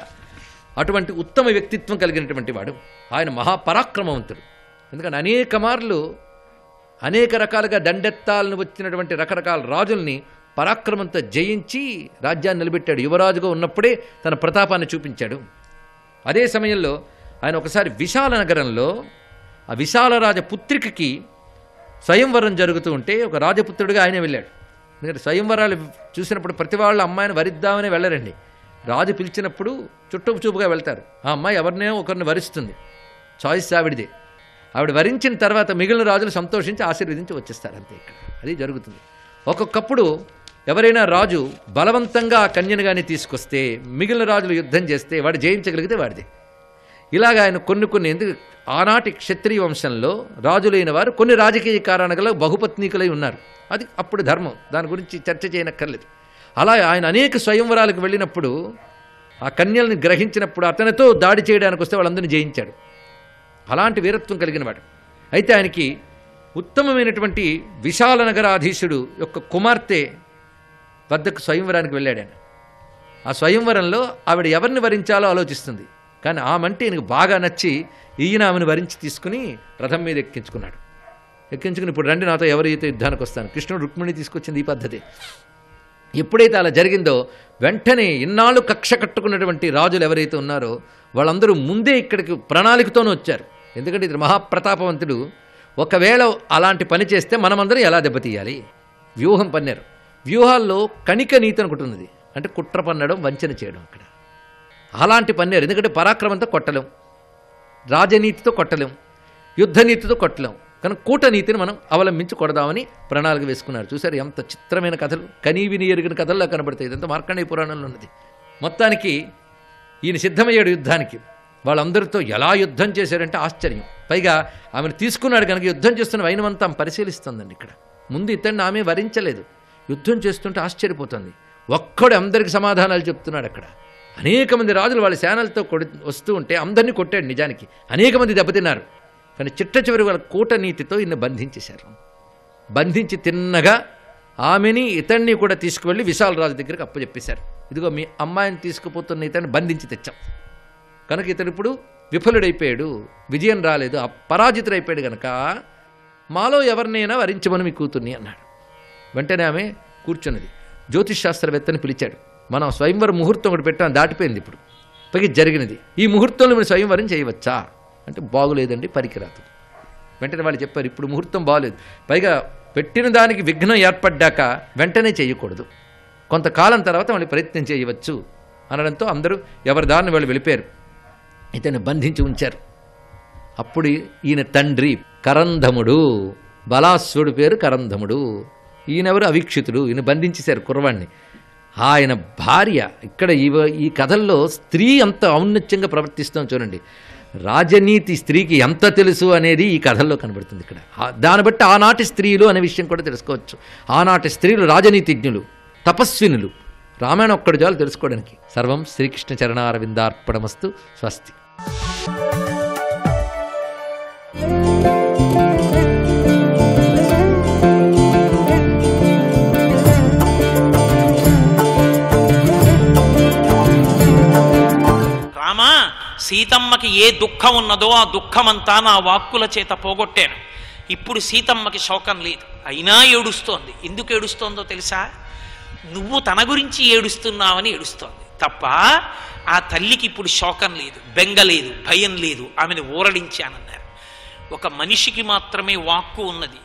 అటువంటి ఉత్తమ వ్యక్తిత్వం కలిగినటువంటి వాడు. ఆయన మహాపరాక్రమవంతుడు. ఎందుకంటే అనేక మార్లు అనేక రకాలుగా దండెత్తాలను వచ్చినటువంటి రకరకాల రాజుల్ని పరాక్రమంతో జయించి రాజ్యాన్ని నిలబెట్టాడు. యువరాజుగా ఉన్నప్పుడే తన ప్రతాపాన్ని చూపించాడు. అదే సమయంలో ఆయన ఒకసారి విశాల నగరంలో ఆ విశాల రాజపుత్రికకి స్వయంవరం జరుగుతూ ఉంటే ఒక రాజపుత్రుడిగా ఆయనే వెళ్ళాడు. ఎందుకంటే స్వయంవరాలు చూసినప్పుడు ప్రతి వాళ్ళ అమ్మాయిని వరిద్దామని వెళ్ళరండి. రాజు పిలిచినప్పుడు చుట్టపు చూపుగా వెళ్తారు. ఆ అమ్మాయి ఎవరినే ఒకరిని వరిస్తుంది, చాయిస్ ఆవిడిదే. ఆవిడ వరించిన తర్వాత మిగిలిన రాజులు సంతోషించి ఆశీర్వదించి వచ్చేస్తారు. అంతే ఇక్కడ అది జరుగుతుంది. ఒక్కొక్కప్పుడు ఎవరైనా రాజు బలవంతంగా ఆ కన్యను కానీ తీసుకొస్తే మిగిలిన రాజులు యుద్ధం చేస్తే వాడు జయించగలిగితే వాడిదే. ఇలాగ ఆయన కొన్ని ఎందుకు ఆనాటి క్షత్రియ వంశంలో రాజులైన వారు కొన్ని రాజకీయ కారణాల బహుపత్నీకులై ఉన్నారు. అది అప్పుడు ధర్మం, దాని గురించి చర్చ చేయనక్కర్లేదు. అలా ఆయన అనేక స్వయంవరాలకు వెళ్ళినప్పుడు ఆ కన్యల్ని గ్రహించినప్పుడు అతనితో దాడి చేయడానికి వస్తే వాళ్ళందరినీ జయించాడు. అలాంటి వీరత్వం కలిగిన వాడు. అయితే ఆయనకి ఉత్తమమైనటువంటి విశాల నగరాధీశుడు యొక్క కుమార్తె వద్దకు స్వయంవరానికి వెళ్ళాడు ఆయన. ఆ స్వయంవరంలో ఆవిడ ఎవరిని వరించాలో ఆలోచిస్తుంది. కానీ ఆమంటే ఈయనకు బాగా నచ్చి ఈయన ఆమెను వరించి తీసుకుని రథం మీద ఎక్కించుకున్నాడు. ఎక్కించుకుని ఇప్పుడు రండి నాతో ఎవరైతే యుద్ధానికి వస్తాను. కృష్ణుడు రుక్మిణి తీసుకొచ్చింది ఈ పద్ధతి. ఎప్పుడైతే అలా జరిగిందో వెంటనే ఇన్నాళ్ళు కక్ష కట్టుకున్నటువంటి రాజులు ఎవరైతే ఉన్నారో వాళ్ళందరూ ముందే ఇక్కడికి ప్రణాళికతోనే వచ్చారు. ఎందుకంటే ఇది మహాప్రతాపవంతుడు. ఒకవేళ అలాంటి పని చేస్తే మనమందరం ఎలా దెబ్బతీయాలి వ్యూహం పన్నారు. వ్యూహాల్లో కణిక నీతి అని ఒకటి ఉన్నది, అంటే కుట్ర పన్నడం, వంచన చేయడం. అక్కడ అలాంటి పన్నారు. ఎందుకంటే పరాక్రమంతో కొట్టలేం, రాజనీతితో కొట్టలేం, యుద్ధనీతితో కొట్టలేం. కానీ కూటనీతిని మనం అవలంబించి కొడదామని ప్రణాళిక వేసుకున్నారు. చూసారు ఎంత చిత్రమైన కథలు, కనీవిని ఎరిగిన కథల్లో కనబడతాయి. ఇదంతా మార్కండేయ పురాణంలో ఉన్నది. మొత్తానికి ఈయన సిద్ధమయ్యాడు యుద్ధానికి. వాళ్ళందరితో ఎలా యుద్ధం చేశారంటే ఆశ్చర్యం. పైగా ఆమెను తీసుకున్నాడు కనుక యుద్ధం చేస్తున్న వైనవంతా ఆమె ఇక్కడ ముందు ఇతన్ని ఆమె వరించలేదు. యుద్ధం చేస్తుంటే ఆశ్చర్యపోతుంది. ఒక్కడు అందరికి సమాధానాలు చెప్తున్నాడు. అక్కడ అనేక మంది రాజులు వాళ్ళ సేనలతో వస్తూ ఉంటే అందరినీ కొట్టాడు. నిజానికి అనేక మంది దెబ్బతిన్నారు. కానీ చిట్ట చివరి వాళ్ళ కూటనీతితో ఈయన బంధించేశారు. బంధించి తిన్నగా ఆమెని ఇతన్ని కూడా తీసుకువెళ్ళి విశాల రాజు దగ్గరికి అప్పచెప్పేశారు. ఇదిగో మీ అమ్మాయిని తీసుకుపోతున్న ఇతన్ని బంధించి తెచ్చాం. కనుక ఇతను ఇప్పుడు విఫలుడైపోయాడు, విజయం రాలేదు, పరాజితుడైపోయాడు కనుక మాలో ఎవరినైనా వరించమని మీ కూతుర్ని అన్నాడు. వెంటనే ఆమె కూర్చున్నది. జ్యోతిష్ శాస్త్రవేత్తని పిలిచాడు. మనం స్వయంవర ముహూర్తం ఒకటి పెట్టాం, దాటిపోయింది ఇప్పుడు, పైకి జరిగినది. ఈ ముహూర్తంలో మీరు స్వయంవరం చేయవచ్చా అంటే బాగులేదండి, పనికిరాదు. వెంటనే వాళ్ళు చెప్పారు, ఇప్పుడు ముహూర్తం బాగలేదు, పైగా పెట్టిన దానికి విఘ్నం ఏర్పడ్డాక వెంటనే చేయకూడదు, కొంతకాలం తర్వాత మళ్ళీ ప్రయత్నం చేయవచ్చు అనడంతో అందరూ ఎవరి దారిని వాళ్ళు వెళ్ళిపోయారు. ఇతన్ని బంధించి ఉంచారు. అప్పుడు ఈయన తండ్రి కరంధముడు, బలాసుడు పేరు కరంధముడు, ఈయనెవరు అవీక్షితుడు, ఈయన బంధించేశారు కుర్రవాణ్ణి. ఆయన భార్య, ఇక్కడ ఈ కథల్లో స్త్రీ అంత ఔన్నత్యంగా ప్రవర్తిస్తాం చూడండి. రాజనీతి స్త్రీకి ఎంత తెలుసు అనేది ఈ కథల్లో కనబడుతుంది. ఇక్కడ దాన్ని బట్టి ఆనాటి స్త్రీలు అనే విషయం కూడా తెలుసుకోవచ్చు. ఆనాటి స్త్రీలు రాజనీతిజ్ఞులు, తపస్వినులు. రామాయణం ఒక్కడు చాలు తెలుసుకోవడానికి. సర్వం శ్రీకృష్ణ చరణారవిందార్పణమస్తు. స్వస్తి. రామా, సీతమ్మకి ఏ దుఃఖం ఉన్నదో ఆ దుఃఖమంతా నా వాక్కుల చేత పోగొట్టాను. ఇప్పుడు సీతమ్మకి శోకం లేదు, అయినా ఏడుస్తోంది. ఎందుకు ఏడుస్తోందో తెలుసా? నువ్వు తన గురించి ఏడుస్తున్నావని ఏడుస్తోంది తప్ప ఆ తల్లికి ఇప్పుడు శోకం లేదు, బెంగ లేదు, భయం లేదు. ఆమెను ఊరడించానన్నారు. ఒక మనిషికి మాత్రమే వాక్కు ఉన్నది.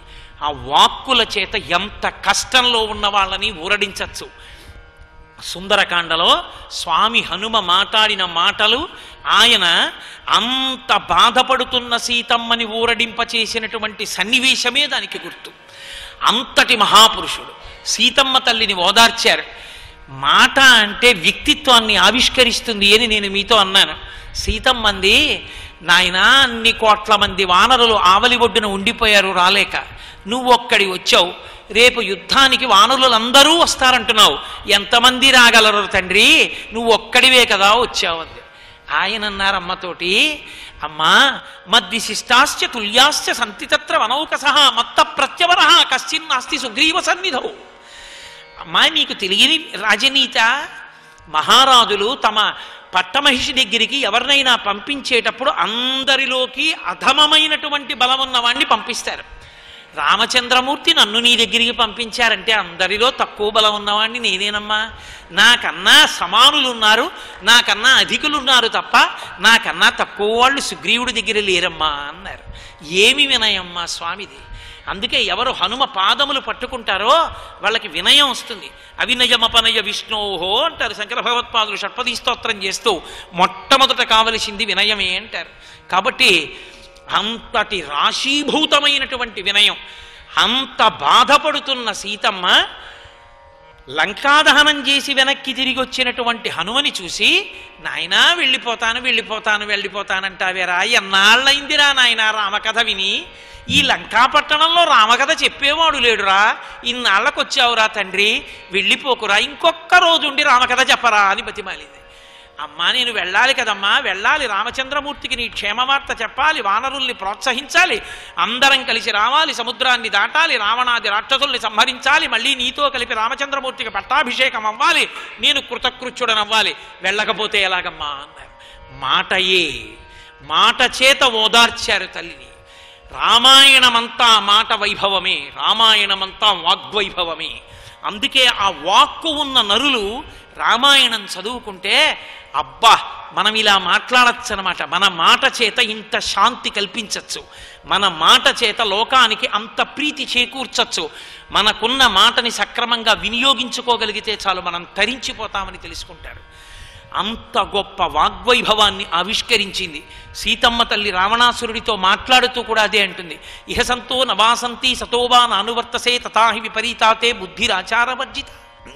ఆ వాక్కుల చేత ఎంత కష్టంలో ఉన్న వాళ్ళని ఊరడించచ్చు. సుందరకాండలో స్వామి హనుమ మాట్లాడిన మాటలు, ఆయన అంత బాధపడుతున్న సీతమ్మని ఊరడింపచేసినటువంటి సన్నివేశమే దానికి గుర్తు. అంతటి మహాపురుషుడు సీతమ్మ తల్లిని ఓదార్చారు. మాట అంటే వ్యక్తిత్వాన్ని ఆవిష్కరిస్తుంది అని నేను మీతో అన్నాను. సీతమ్మంది, నాయనా అన్ని కోట్ల మంది వానరులు ఆవలి ఒడ్డున ఉండిపోయారు రాలేక, నువ్వు ఒక్కడి వచ్చావు. రేపు యుద్ధానికి వానరులందరూ వస్తారంటున్నావు, ఎంతమంది రాగలరు తండ్రి, నువ్వు ఒక్కడివే కదా వచ్చావు అంది. ఆయన అన్నారు అమ్మతోటి, అమ్మా మద్విశిష్టాశ్చ తుల్యాశ్చ సంతి తత్ర వనౌకసః మత్త ప్రత్యవర కశ్చిన్నాస్తి సుగ్రీవ సన్నిధౌ. అమ్మా నీకు తెలియని రాజనీత, మహారాజులు తమ పట్టమహిషి దగ్గరికి ఎవరినైనా పంపించేటప్పుడు అందరిలోకి అధమమైనటువంటి బలమున్నవాణ్ణి పంపిస్తారు. రామచంద్రమూర్తి నన్ను నీ దగ్గరికి పంపించారంటే అందరిలో తక్కువ బలం ఉన్నవాడిని నేనేనమ్మా. నాకన్నా సమానులున్నారు, నాకన్నా అధికులున్నారు తప్ప నాకన్నా తక్కువ వాళ్ళు సుగ్రీవుడి దగ్గర లేరమ్మా అన్నారు. ఏమి వినయమ్మా స్వామిది. అందుకే ఎవరు హనుమ పాదములు పట్టుకుంటారో వాళ్ళకి వినయం వస్తుంది. అవినయమపనయ విష్ణోహో అంటారు శంకర భగవత్పాదులు షట్పదీ స్తోత్రం చేస్తూ. మొట్టమొదట కావలసింది వినయమే అంటారు. కాబట్టి అంతటి రాశీభూతమైనటువంటి వినయం. అంత బాధపడుతున్న సీతమ్మ లంకాదహనం చేసి వెనక్కి తిరిగి వచ్చినటువంటి హనుమని చూసి, నాయనా వెళ్ళిపోతాను వెళ్ళిపోతాను వెళ్ళిపోతానంటావేరా, ఎన్నాళ్ళైందిరా నాయనా రామకథ విని, ఈ లంకాపట్టణంలో రామకథ చెప్పేవాడు లేడురా, ఇన్నాళ్ళకొచ్చావురా తండ్రి, వెళ్ళిపోకురా, ఇంకొక్క రోజుండి రామకథ చెప్పరా అని బతిమాలింది. అమ్మా నేను వెళ్ళాలి కదమ్మా, వెళ్ళాలి, రామచంద్రమూర్తికి నీ క్షేమవార్త చెప్పాలి, వానరుల్ని ప్రోత్సహించాలి, అందరం కలిసి రావాలి, సముద్రాన్ని దాటాలి, రావణాది రాక్షసుల్ని సంహరించాలి, మళ్ళీ నీతో కలిపి రామచంద్రమూర్తికి పట్టాభిషేకం అవ్వాలి, నేను కృతకృత్యుడనవ్వాలి, వెళ్ళకపోతే ఎలాగమ్మా అన్నారు. మాటయే, మాట చేత ఓదార్చారు తల్లిని. రామాయణమంతా మాట వైభవమే, రామాయణమంతా వాగ్వైభవమే. అందుకే ఆ వాక్కు ఉన్న నరులు రామాయణం చదువుకుంటే అబ్బా మనం ఇలా మాట్లాడచ్చు అనమాట. మన మాట చేత ఇంత శాంతి కల్పించచ్చు, మన మాట చేత లోకానికి అంత ప్రీతి చేకూర్చచ్చు, మనకున్న మాటని సక్రమంగా వినియోగించుకోగలిగితే చాలు మనం తరించిపోతామని తెలుసుకుంటారు. అంత గొప్ప వాగ్వైభవాన్ని ఆవిష్కరించింది సీతమ్మ తల్లి. రావణాసురుడితో మాట్లాడుతూ కూడా అదే అంటుంది, ఇహ సంతో నవాసంతి సతోవా నానువర్తసే తథాహి విపరీతాతే బుద్ధిరాచారవర్జిత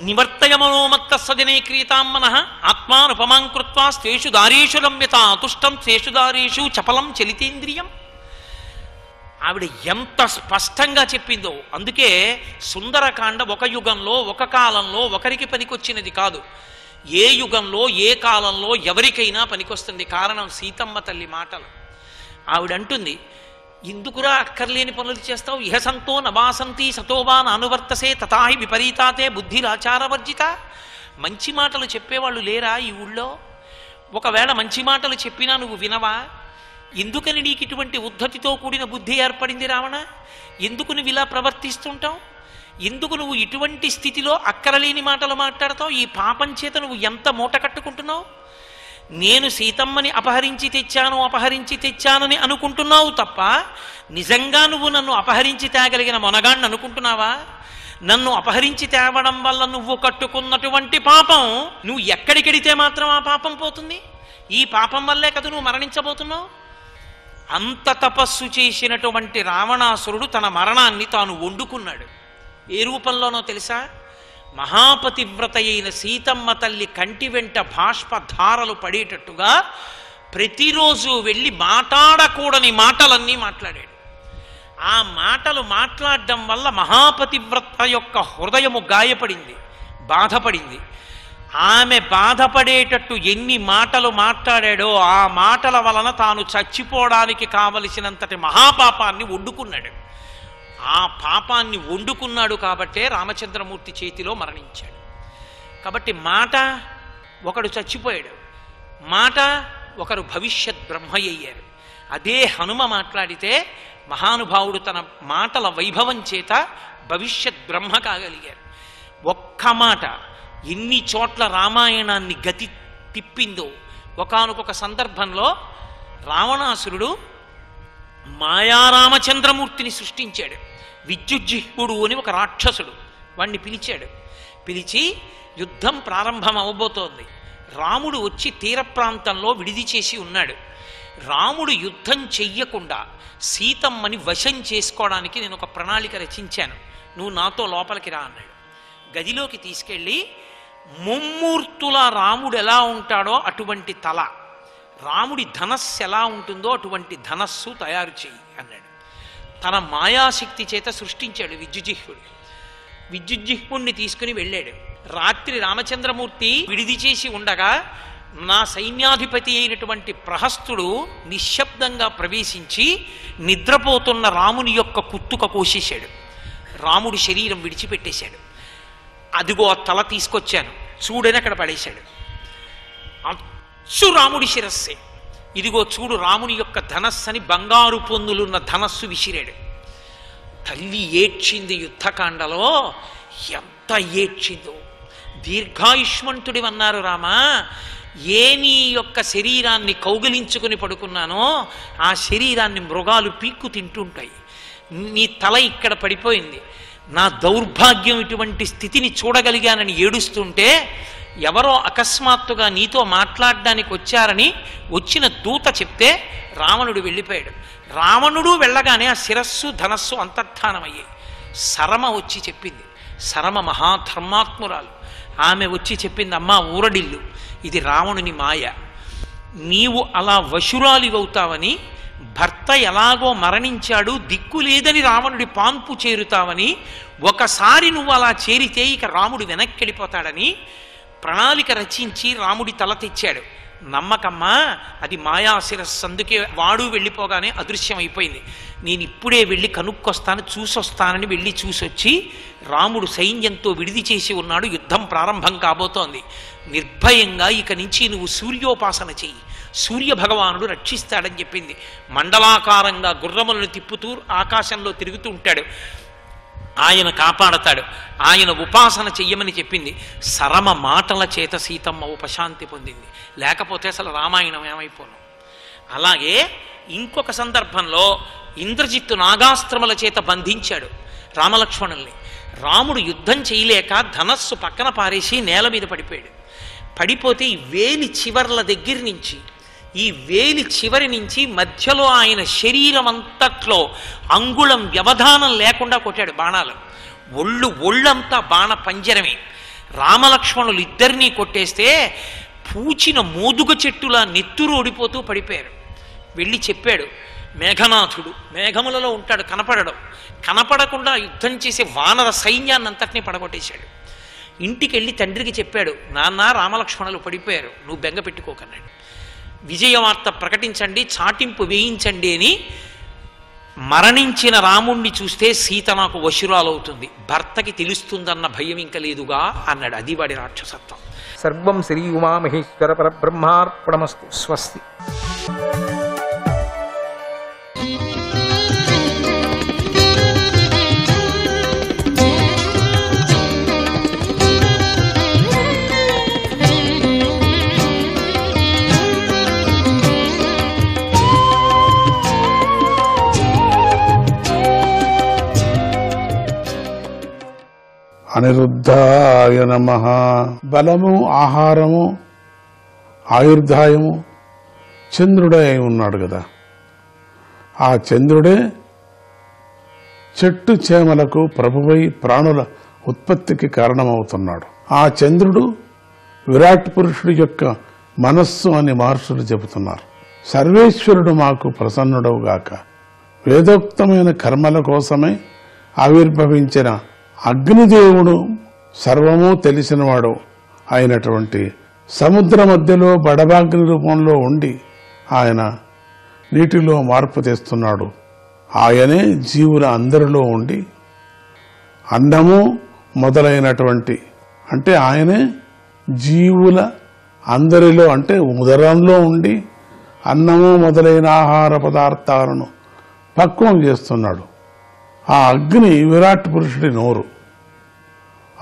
నివర్తయమనోమత్త సజనే క్రియతాం మనః ఆత్మానుపమాం కృత్వా స్వేషు దారేషు రమ్యత అతుష్టం స్వేషు దారేషు చపలం చలితేంద్రియం. ఆవిడ ఎంత స్పష్టంగా చెప్పిందో. అందుకే సుందరకాండ ఒక యుగంలో ఒక కాలంలో ఒకరికి పనికొచ్చినది కాదు, ఏ యుగంలో ఏ కాలంలో ఎవరికైనా పనికొస్తుంది. కారణం సీతమ్మ తల్లి మాటలు. ఆవిడంటుంది, ఎందుకురా అక్కర్లేని పనులు చేస్తావు, ఇహ సంతో నవాసంతి సతోవా నానువర్తసే తథాహి విపరీతాతే బుద్ధిరాచారవర్జిత. మంచి మాటలు చెప్పేవాళ్ళు లేరా ఈ ఊళ్ళో? ఒకవేళ మంచి మాటలు చెప్పినా నువ్వు వినవా? ఎందుకని నీకు ఇటువంటి ఉద్ధతితో కూడిన బుద్ధి ఏర్పడింది రావణ? ఎందుకు నువ్వు ఇలా ప్రవర్తిస్తుంటావు? ఎందుకు నువ్వు ఇటువంటి స్థితిలో అక్కరలేని మాటలు మాట్లాడతావు? ఈ పాపం చేత నువ్వు ఎంత మూట కట్టుకుంటున్నావు? నేను సీతమ్మని అపహరించి తెచ్చానని అనుకుంటున్నావు తప్ప నిజంగా నువ్వు నన్ను అపహరించి తేగలిగిన మొనగాణ్ణి అనుకుంటున్నావా? నన్ను అపహరించి తేవడం వల్ల నువ్వు కట్టుకున్నటువంటి పాపం నువ్వు ఎక్కడికెడితే మాత్రం ఆ పాపం పోతుంది. ఈ పాపం వల్లే కదా నువ్వు మరణించబోతున్నావు. అంత తపస్సు చేసినటువంటి రావణాసురుడు తన మరణాన్ని తాను వండుకున్నాడు. ఏ రూపంలోనో తెలుసా? మహాపతివ్రత అయిన సీతమ్మ తల్లి కంటి వెంట బాష్పధారలు పడేటట్టుగా ప్రతిరోజు వెళ్ళి మాట్లాడకూడని మాటలన్నీ మాట్లాడాడు. ఆ మాటలు మాట్లాడడం వల్ల మహాపతివ్రత యొక్క హృదయము గాయపడింది, బాధపడింది. ఆమె బాధపడేటట్టు ఎన్ని మాటలు మాట్లాడాడో ఆ మాటల వలన తాను చచ్చిపోవడానికి కావలసినంతటి మహాపాపాన్ని వండుకున్నాడు. ఆ పాపాన్ని వండుకున్నాడు కాబట్టే రామచంద్రమూర్తి చేతిలో మరణించాడు. కాబట్టి మాట ఒకడు చచ్చిపోయాడు, మాట ఒకరు భవిష్యత్ బ్రహ్మ అయ్యారు. అదే హనుమ మాట్లాడితే మహానుభావుడు తన మాటల వైభవం చేత భవిష్యత్ బ్రహ్మ కాగలిగారు. ఒక్క మాట ఎన్ని చోట్ల రామాయణాన్ని గతి తిప్పిందో. ఒకానొక సందర్భంలో రావణాసురుడు మాయారామచంద్రమూర్తిని సృష్టించాడు. విద్యుజ్జిహ్వుడు అని ఒక రాక్షసుడు వాణ్ణి పిలిచాడు. పిలిచి యుద్ధం ప్రారంభం అవబోతోంది. రాముడు వచ్చి తీర ప్రాంతంలో విడిది చేసి ఉన్నాడు. రాముడు యుద్ధం చెయ్యకుండా సీతమ్మని వశం చేసుకోవడానికి నేను ఒక ప్రణాళిక రచించాను, నువ్వు నాతో లోపలికి రా అన్నాడు. గదిలోకి తీసుకెళ్ళి ముమ్మూర్తుల రాముడు ఎలా ఉంటాడో అటువంటి తల, రాముడి ధనస్సు ఎలా ఉంటుందో అటువంటి ధనస్సు తయారు చెయ్యి అన్నాడు. తన మాయాశక్తి చేత సృష్టించాడు విద్యుజిహ్వుడు. విద్యుజిహ్వుణ్ణి తీసుకుని వెళ్ళాడు. రాత్రి రామచంద్రమూర్తి విడిది చేసి ఉండగా నా సైన్యాధిపతి అయినటువంటి ప్రహస్తుడు నిశ్శబ్దంగా ప్రవేశించి నిద్రపోతున్న రాముని యొక్క కుత్తుక కోసేశాడు. రాముడి శరీరం విడిచిపెట్టేశాడు. అదిగో ఆ తల తీసుకొచ్చాను చూడని అక్కడ పడేశాడు. అచ్చు రాముడి శిరస్సే. ఇదిగో చూడు రాముని యొక్క ధనస్సని బంగారు పొందులున్న ధనస్సు విసిరాడు. తల్లి ఏడ్చింది. యుద్ధకాండలో ఎంత ఏడ్చిందో. దీర్ఘాయుష్మంతుడివన్నారు రామా, ఏ నీ యొక్క శరీరాన్ని కౌగిలించుకుని పడుకున్నానో ఆ శరీరాన్ని మృగాలు పీక్కు తింటుంటాయి. నీ తల ఇక్కడ పడిపోయింది. నా దౌర్భాగ్యం ఇటువంటి స్థితిని చూడగలిగానని ఏడుస్తుంటే ఎవరో అకస్మాత్తుగా నీతో మాట్లాడడానికి వచ్చారని వచ్చిన దూత చెప్తే రావణుడు వెళ్ళిపోయాడు. రావణుడు వెళ్ళగానే ఆ శిరస్సు ధనస్సు అంతర్ధానమయ్యాయి. సరమ వచ్చి చెప్పింది. సరమ మహాధర్మాత్మురాలు. ఆమె వచ్చి చెప్పింది, అమ్మా ఊరడిల్లు, ఇది రావణుని మాయ. నీవు అలా వశురాలివవుతావని, భర్త ఎలాగో మరణించాడు దిక్కు లేదని రావణుడి పాన్పు చేరుతావని, ఒకసారి నువ్వు అలా చేరితే ఇక రాముడు వెనక్కి వెళ్ళిపోతాడని ప్రణాళిక రచించి రాముడి తల తెచ్చాడు. నమ్మకమ్మా, అది మాయాశిరస్సు, అందుకే వాడు వెళ్ళిపోగానే అదృశ్యమైపోయింది. నేను ఇప్పుడే వెళ్ళి కనుక్కొస్తాను, చూసొస్తానని వెళ్ళి చూసొచ్చి రాముడు సైన్యంతో విడిది చేసి ఉన్నాడు. యుద్ధం ప్రారంభం కాబోతోంది. నిర్భయంగా ఇక నుంచి నువ్వు సూర్యోపాసన చెయ్యి, సూర్య భగవానుడు రక్షిస్తాడని చెప్పింది. మండలాకారంగా గుర్రములను తిప్పుతూ ఆకాశంలో తిరుగుతూ ఉంటాడు, ఆయన కాపాడతాడు, ఆయన ఉపాసన చెయ్యమని చెప్పింది. సరమ మాటల చేత సీతమ్మ ఉపశాంతి పొందింది. లేకపోతే అసలు రామాయణం ఏమైపోను. అలాగే ఇంకొక సందర్భంలో ఇంద్రజిత్తు నాగాస్త్రముల చేత బంధించాడు రామలక్ష్మణుల్ని. రాముడు యుద్ధం చేయలేక ధనస్సు పక్కన పారేసి నేల మీద పడిపోయాడు. పడిపోతే ఈ వేలి చివర్ల దగ్గర నుంచి, ఈ వేలి చివరి నుంచి మధ్యలో ఆయన శరీరం అంతట్లో అంగుళం వ్యవధానం లేకుండా కొట్టాడు బాణాలు. ఒళ్ళంతా బాణ పంజరమే. రామలక్ష్మణులు ఇద్దరినీ కొట్టేస్తే పూచిన మోదుగ చెట్టులా నెత్తురు ఓడిపోతూ పడిపోయారు. వెళ్ళి చెప్పాడు మేఘనాథుడు, మేఘములలో ఉంటాడు, కనపడకుండా యుద్ధం చేసే వానర సైన్యాన్ని అంతటినీ పడగొట్టేశాడు. ఇంటికి వెళ్ళి తండ్రికి చెప్పాడు, నాన్న రామలక్ష్మణులు పడిపోయారు, నువ్వు బెంగ పెట్టుకోకన్నాడు. విజయవార్త ప్రకటించండి, చాటింపు వేయించండి అని. మరణించిన రాముణ్ణి చూస్తే సీత నాకు వశురాలవుతుంది, భర్తకి తెలుస్తుందన్న భయం ఇంకా లేదుగా అన్నాడు. అది వాడి రాక్షసత్వం. సర్వం శ్రీ ఉమామహేశ్వర పరబ్రహ్మార్పణమస్తు. స్వస్తి. అనిరుద్ధాయ నమః. బలము, ఆహారము, ఆయుర్దాయము చంద్రుడే అయి ఉన్నాడు కదా. ఆ చంద్రుడే చెట్టు చేమలకు ప్రభువై ప్రాణుల ఉత్పత్తికి కారణమవుతున్నాడు. ఆ చంద్రుడు విరాట్ పురుషుడి యొక్క మనస్సు అని మహర్షులు చెబుతున్నారు. సర్వేశ్వరుడు మాకు ప్రసన్నుడవుగాక. వేదోక్తమైన కర్మల కోసమే ఆవిర్భవించిన అగ్నిదేవుడు సర్వము తెలిసినవాడు అయినటువంటి సముద్ర మధ్యలో బడబాగ్ని రూపంలో ఉండి ఆయన నీటిలో మార్పు తెస్తున్నాడు. ఆయనే జీవుల అందరిలో ఉండి అన్నము మొదలైనటువంటి అంటే ఆయనే జీవుల అందరిలో అంటే ఉదరంలో ఉండి అన్నము మొదలైన ఆహార పదార్థాలను పక్వం చేస్తున్నాడు. ఆ అగ్ని విరాట్ పురుషుడి నోరు.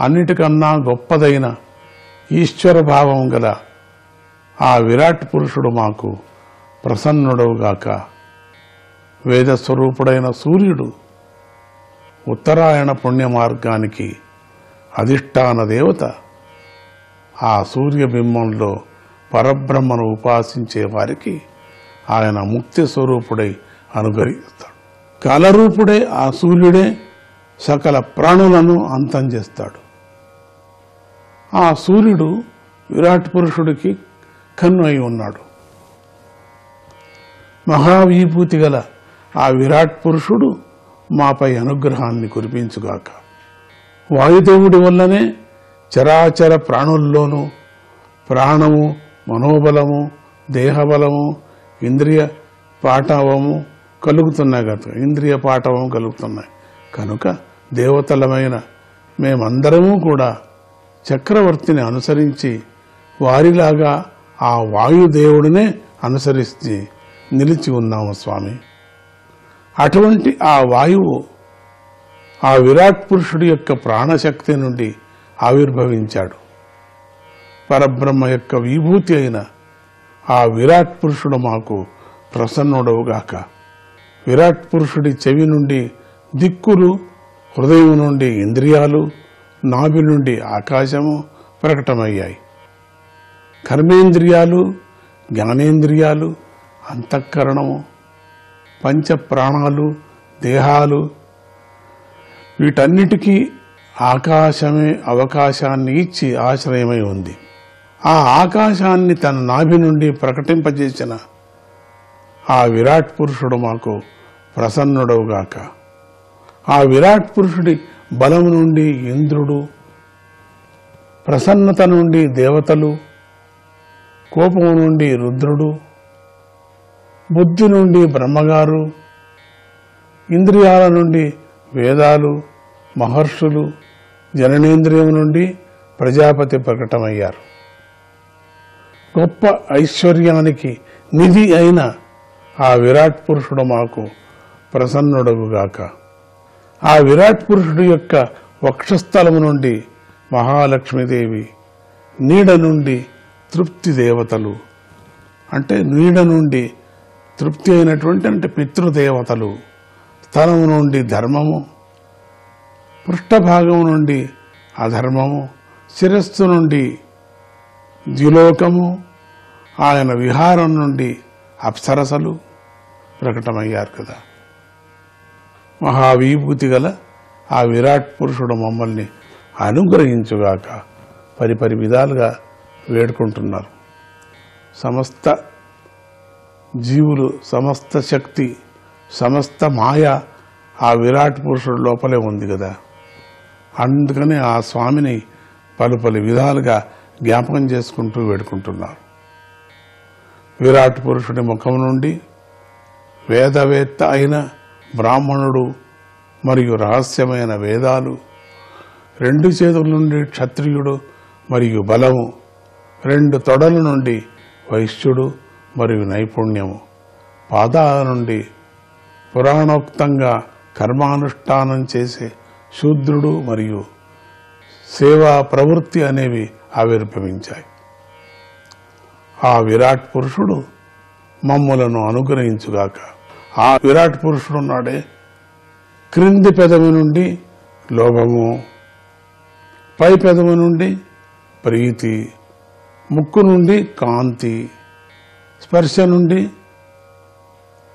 అన్నిటికన్నా గొప్పదైన ఈశ్వర భావం గల ఆ విరాట్ పురుషుడు మాకు ప్రసన్నుడవుగాక. వేదస్వరూపుడైన సూర్యుడు ఉత్తరాయణ పుణ్య మార్గానికి అధిష్టాన దేవత. ఆ సూర్యబింబంలో పరబ్రహ్మను ఉపాసించే వారికి ఆయన ముక్తి స్వరూపుడై అనుగ్రహిస్తాడు. కాలరూపుడే ఆ సూర్యుడే సకల ప్రాణులను అంతం చేస్తాడు. ఆ సూర్యుడు విరాట్ పురుషుడికి కన్ను అయి ఉన్నాడు. మహావిభూతి గల ఆ విరాట్ పురుషుడు మాపై అనుగ్రహాన్ని కురిపించుగాక. వాయుదేవుడి వల్లనే చరాచర ప్రాణుల్లోనూ ప్రాణము, మనోబలము, దేహబలము, ఇంద్రియ పాఠవము కలుగుతున్నాయి కదా. ఇంద్రియ పాఠవము కలుగుతున్నాయి కనుక దేవతలమైన మేమందరము కూడా చక్రవర్తిని అనుసరించి వారిలాగా ఆ వాయుదేవుడినే అనుసరించి నిలిచి ఉన్నాము స్వామి. అటువంటి ఆ వాయువు ఆ విరాట్ పురుషుడి యొక్క ప్రాణశక్తి నుండి ఆవిర్భవించాడు. పరబ్రహ్మ యొక్క విభూతి అయిన ఆ విరాట్ పురుషుడు మాకు ప్రసన్నుడవుగాక. విరాట్ పురుషుడి చెవి నుండి దిక్కులు, హృదయం నుండి ఇంద్రియాలు, నాభి నుండి ఆకాశము ప్రకటమయ్యాయి. కర్మేంద్రియాలు, జ్ఞానేంద్రియాలు, అంతఃకరణము, పంచ ప్రాణాలు, దేహాలు వీటన్నిటికీ ఆకాశమే అవకాశాన్ని ఇచ్చి ఆశ్రయమై ఉంది. ఆ ఆకాశాన్ని తన నాభి నుండి ప్రకటింపజేసిన ఆ విరాట్ పురుషుడు మాకు ప్రసన్నుడవుగాక. ఆ విరాట్ పురుషుడి బలము నుండి ఇంద్రుడు, ప్రసన్నత నుండి దేవతలు, కోపము నుండి రుద్రుడు, బుద్ధి నుండి బ్రహ్మగారు, ఇంద్రియాల నుండి వేదాలు, మహర్షులు, జననేంద్రియం నుండి ప్రజాపతి ప్రకటమయ్యారు. గొప్ప ఐశ్వర్యానికి నిధి అయిన ఆ విరాట్ పురుషుడు మాకు ప్రసన్నుడగుగాక. ఆ విరాట్ పురుషుడు యొక్క వక్షస్థలము నుండి మహాలక్ష్మీదేవి, నీడ నుండి తృప్తి దేవతలు అంటే నీడ నుండి తృప్తి అయినటువంటి అంటే పితృదేవతలు, స్థలము నుండి ధర్మము, పృష్ఠభాగం నుండి అధర్మము, శిరస్సు నుండి ద్యులోకము, ఆయన విహారం నుండి అప్సరసలు ప్రకటమయ్యారు కదా. మహావిభూతి గల ఆ విరాట్ పురుషుడు మమ్మల్ని అనుగ్రహించుగాక పరిపరి విధాలుగా వేడుకుంటున్నారు. సమస్త జీవులు, సమస్త శక్తి, సమస్త మాయ ఆ విరాట్ పురుషుడు లోపలే ఉంది కదా. అందుకని ఆ స్వామిని పలు పలు విధాలుగా జ్ఞాపకం చేసుకుంటూ వేడుకుంటున్నారు. విరాట్ పురుషుడి ముఖం నుండి వేదవేత్త అయిన బ్రాహ్మణుడు మరియు రహస్యమైన వేదాలు, రెండు చేతుల నుండి క్షత్రియుడు మరియు బలము, రెండు తొడల నుండి వైశ్యుడు మరియు నైపుణ్యము, పాదాల నుండి పురాణోక్తంగా కర్మానుష్ఠానం చేసే శూద్రుడు మరియు సేవా ప్రవృత్తి అనేవి ఆవిర్భవించాయి. ఆ విరాట్ పురుషుడు మమ్ములను అనుగ్రహించుగాక. ఆ విరాట్ పురుషుడు నాడే క్రింది పెదవి నుండి లోభము, పై పెదవు నుండి ప్రీతి, ముక్కు నుండి కాంతి, స్పర్శ నుండి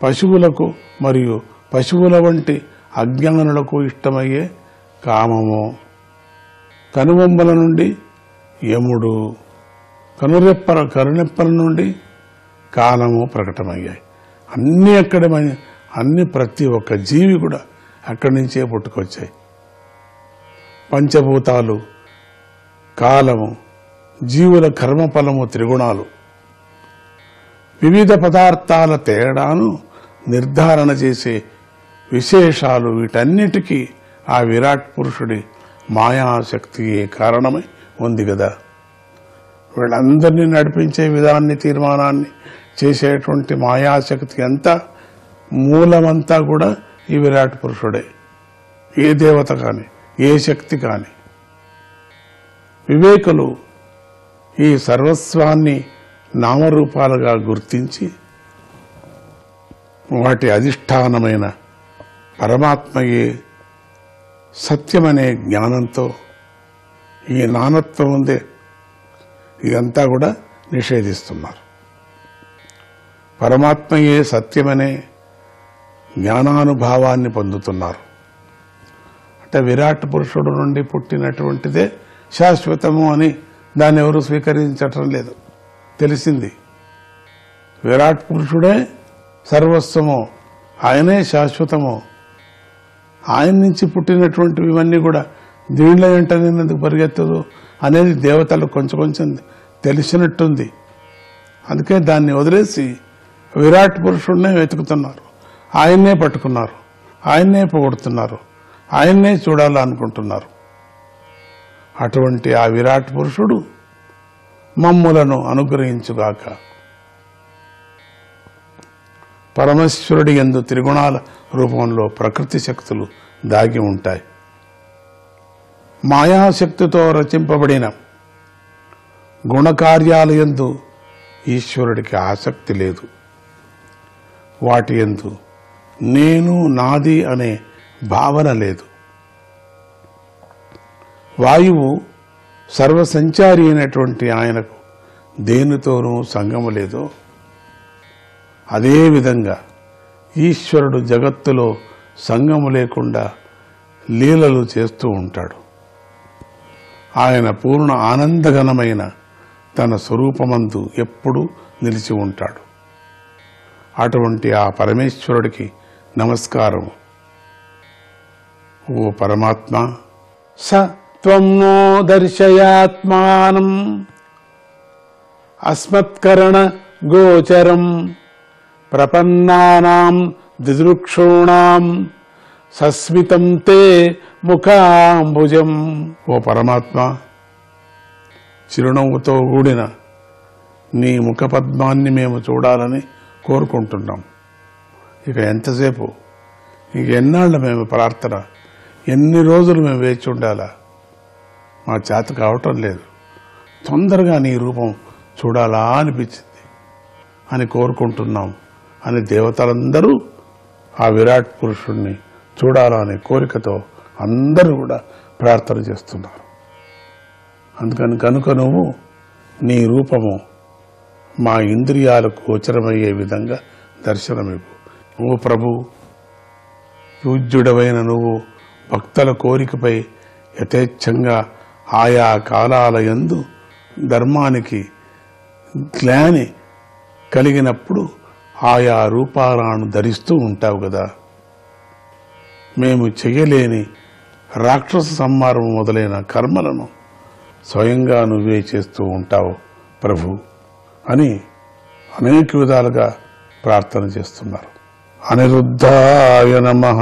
పశువులకు మరియు పశువుల వంటి అజ్ఞానులకు ఇష్టమయ్యే కామము, కనుబొమ్మల నుండి యముడు, కనురెప్పల నుండి కాలము ప్రకటమయ్యాయి. అన్నీ అన్ని ప్రతి ఒక్క జీవి కూడా అక్కడి నుంచే పుట్టుకొచ్చాయి. పంచభూతాలు, కాలము, జీవుల కర్మఫలము, త్రిగుణాలు, వివిధ పదార్థాల తేడాను నిర్ధారణ చేసే విశేషాలు, వీటన్నిటికీ ఆ విరాట్ పురుషుడి మాయాశక్తియే కారణమై ఉంది కదా. వీళ్ళందరినీ నడిపించే విధాన్ని, తీర్మానాన్ని చేసేటువంటి మాయాశక్తి అంతా, మూలమంతా కూడా ఈ విరాట్ పురుషుడే. ఏ దేవత కాని, ఏ శక్తి కాని. వివేకులు ఈ సర్వస్వాన్ని నామరూపాలుగా గుర్తించి వాటి అధిష్టానమైన పరమాత్మయే సత్యమనే జ్ఞానంతో ఈ నానత్వం ఉందే ఇదంతా కూడా నిషేధిస్తున్నారు. పరమాత్మయే సత్యమనే జ్ఞానానుభావాన్ని పొందుతున్నారు. అంటే విరాట్ పురుషుడు నుండి పుట్టినటువంటిదే శాశ్వతము అని దాన్ని ఎవరు స్వీకరించటం లేదు. తెలిసింది విరాట్ పురుషుడే సర్వస్వము, ఆయనే శాశ్వతము. ఆయన నుంచి పుట్టినటువంటివి ఇవన్నీ కూడా దీనిలో వెంటనే ఎందుకు పరిగెత్తదు అనేది దేవతలకు కొంచెం తెలిసినట్టుంది. అందుకే దాన్ని వదిలేసి విరాట్ పురుషుడినే వెతుకుతున్నారు, ఆయన్నే పట్టుకున్నారు, ఆయన్నే పొగుడుతున్నారు, ఆయన్నే చూడాలనుకుంటున్నారు. అటువంటి ఆ విరాట్ పురుషుడు మమ్ములను అనుగ్రహించుగాక. పరమేశ్వరుడి యందు త్రిగుణాల రూపంలో ప్రకృతి శక్తులు దాగి ఉంటాయి. మాయాశక్తితో రచింపబడిన గుణకార్యాల యందు ఈశ్వరుడికి ఆసక్తి లేదు. వాటి యందు నేను, నాది అనే భావన లేదు. వాయువు సర్వసంచారి అయినటువంటి ఆయనకు దేనితోనూ సంగము లేదో అదేవిధంగా ఈశ్వరుడు జగత్తులో సంగము లేకుండా లీలలు చేస్తూ ఉంటాడు. ఆయన పూర్ణ ఆనందఘనమైన తన స్వరూపమందు ఎప్పుడూ నిలిచి ఉంటాడు. అటువంటి ఆ పరమేశ్వరుడికి నమస్కారం. ఓ పరమాత్మ, స త్వం నో దర్శయాత్మానం అస్మత్కరణ గోచరం ప్రపన్నానాం దిదృక్షూణాం సస్మితం తే ముఖాంబుజం. ఓ పరమాత్మ, చిరునవ్వుతో కూడిన నీ ముఖపద్మాన్ని మేము చూడాలని కోరుకుంటున్నాం. ఇక ఎంతసేపు, ఇక ఎన్నాళ్ళు మేము ప్రార్థన, ఎన్ని రోజులు మేము వేచి ఉండాలా? మా చేత కావటం లేదు. తొందరగా నీ రూపం చూడాలా అనిపించింది అని కోరుకుంటున్నాం అని దేవతలందరూ ఆ విరాట్ పురుషుణ్ణి చూడాలనే కోరికతో అందరూ కూడా ప్రార్థన చేస్తున్నారు. అందుకని కనుక నువ్వు నీ రూపము మా ఇంద్రియాలకు గోచరమయ్యే విధంగా దర్శనమివ్వు. ఓ ప్రభు, పూజ్యుడవైన నువ్వు భక్తుల కోరికపై యథేచ్ఛంగా ఆయా కాలాల యందు ధర్మానికి గ్లాని కలిగినప్పుడు ఆయా రూపాలను ధరిస్తూ ఉంటావు కదా. మేము చెయ్యలేని రాక్షస సంహారం మొదలైన కర్మలను స్వయంగా నువ్వే చేస్తూ ఉంటావు ప్రభు అని అనేక విధాలుగా ప్రార్థన చేస్తున్నారు. అనిరుద్ధాయ నమః.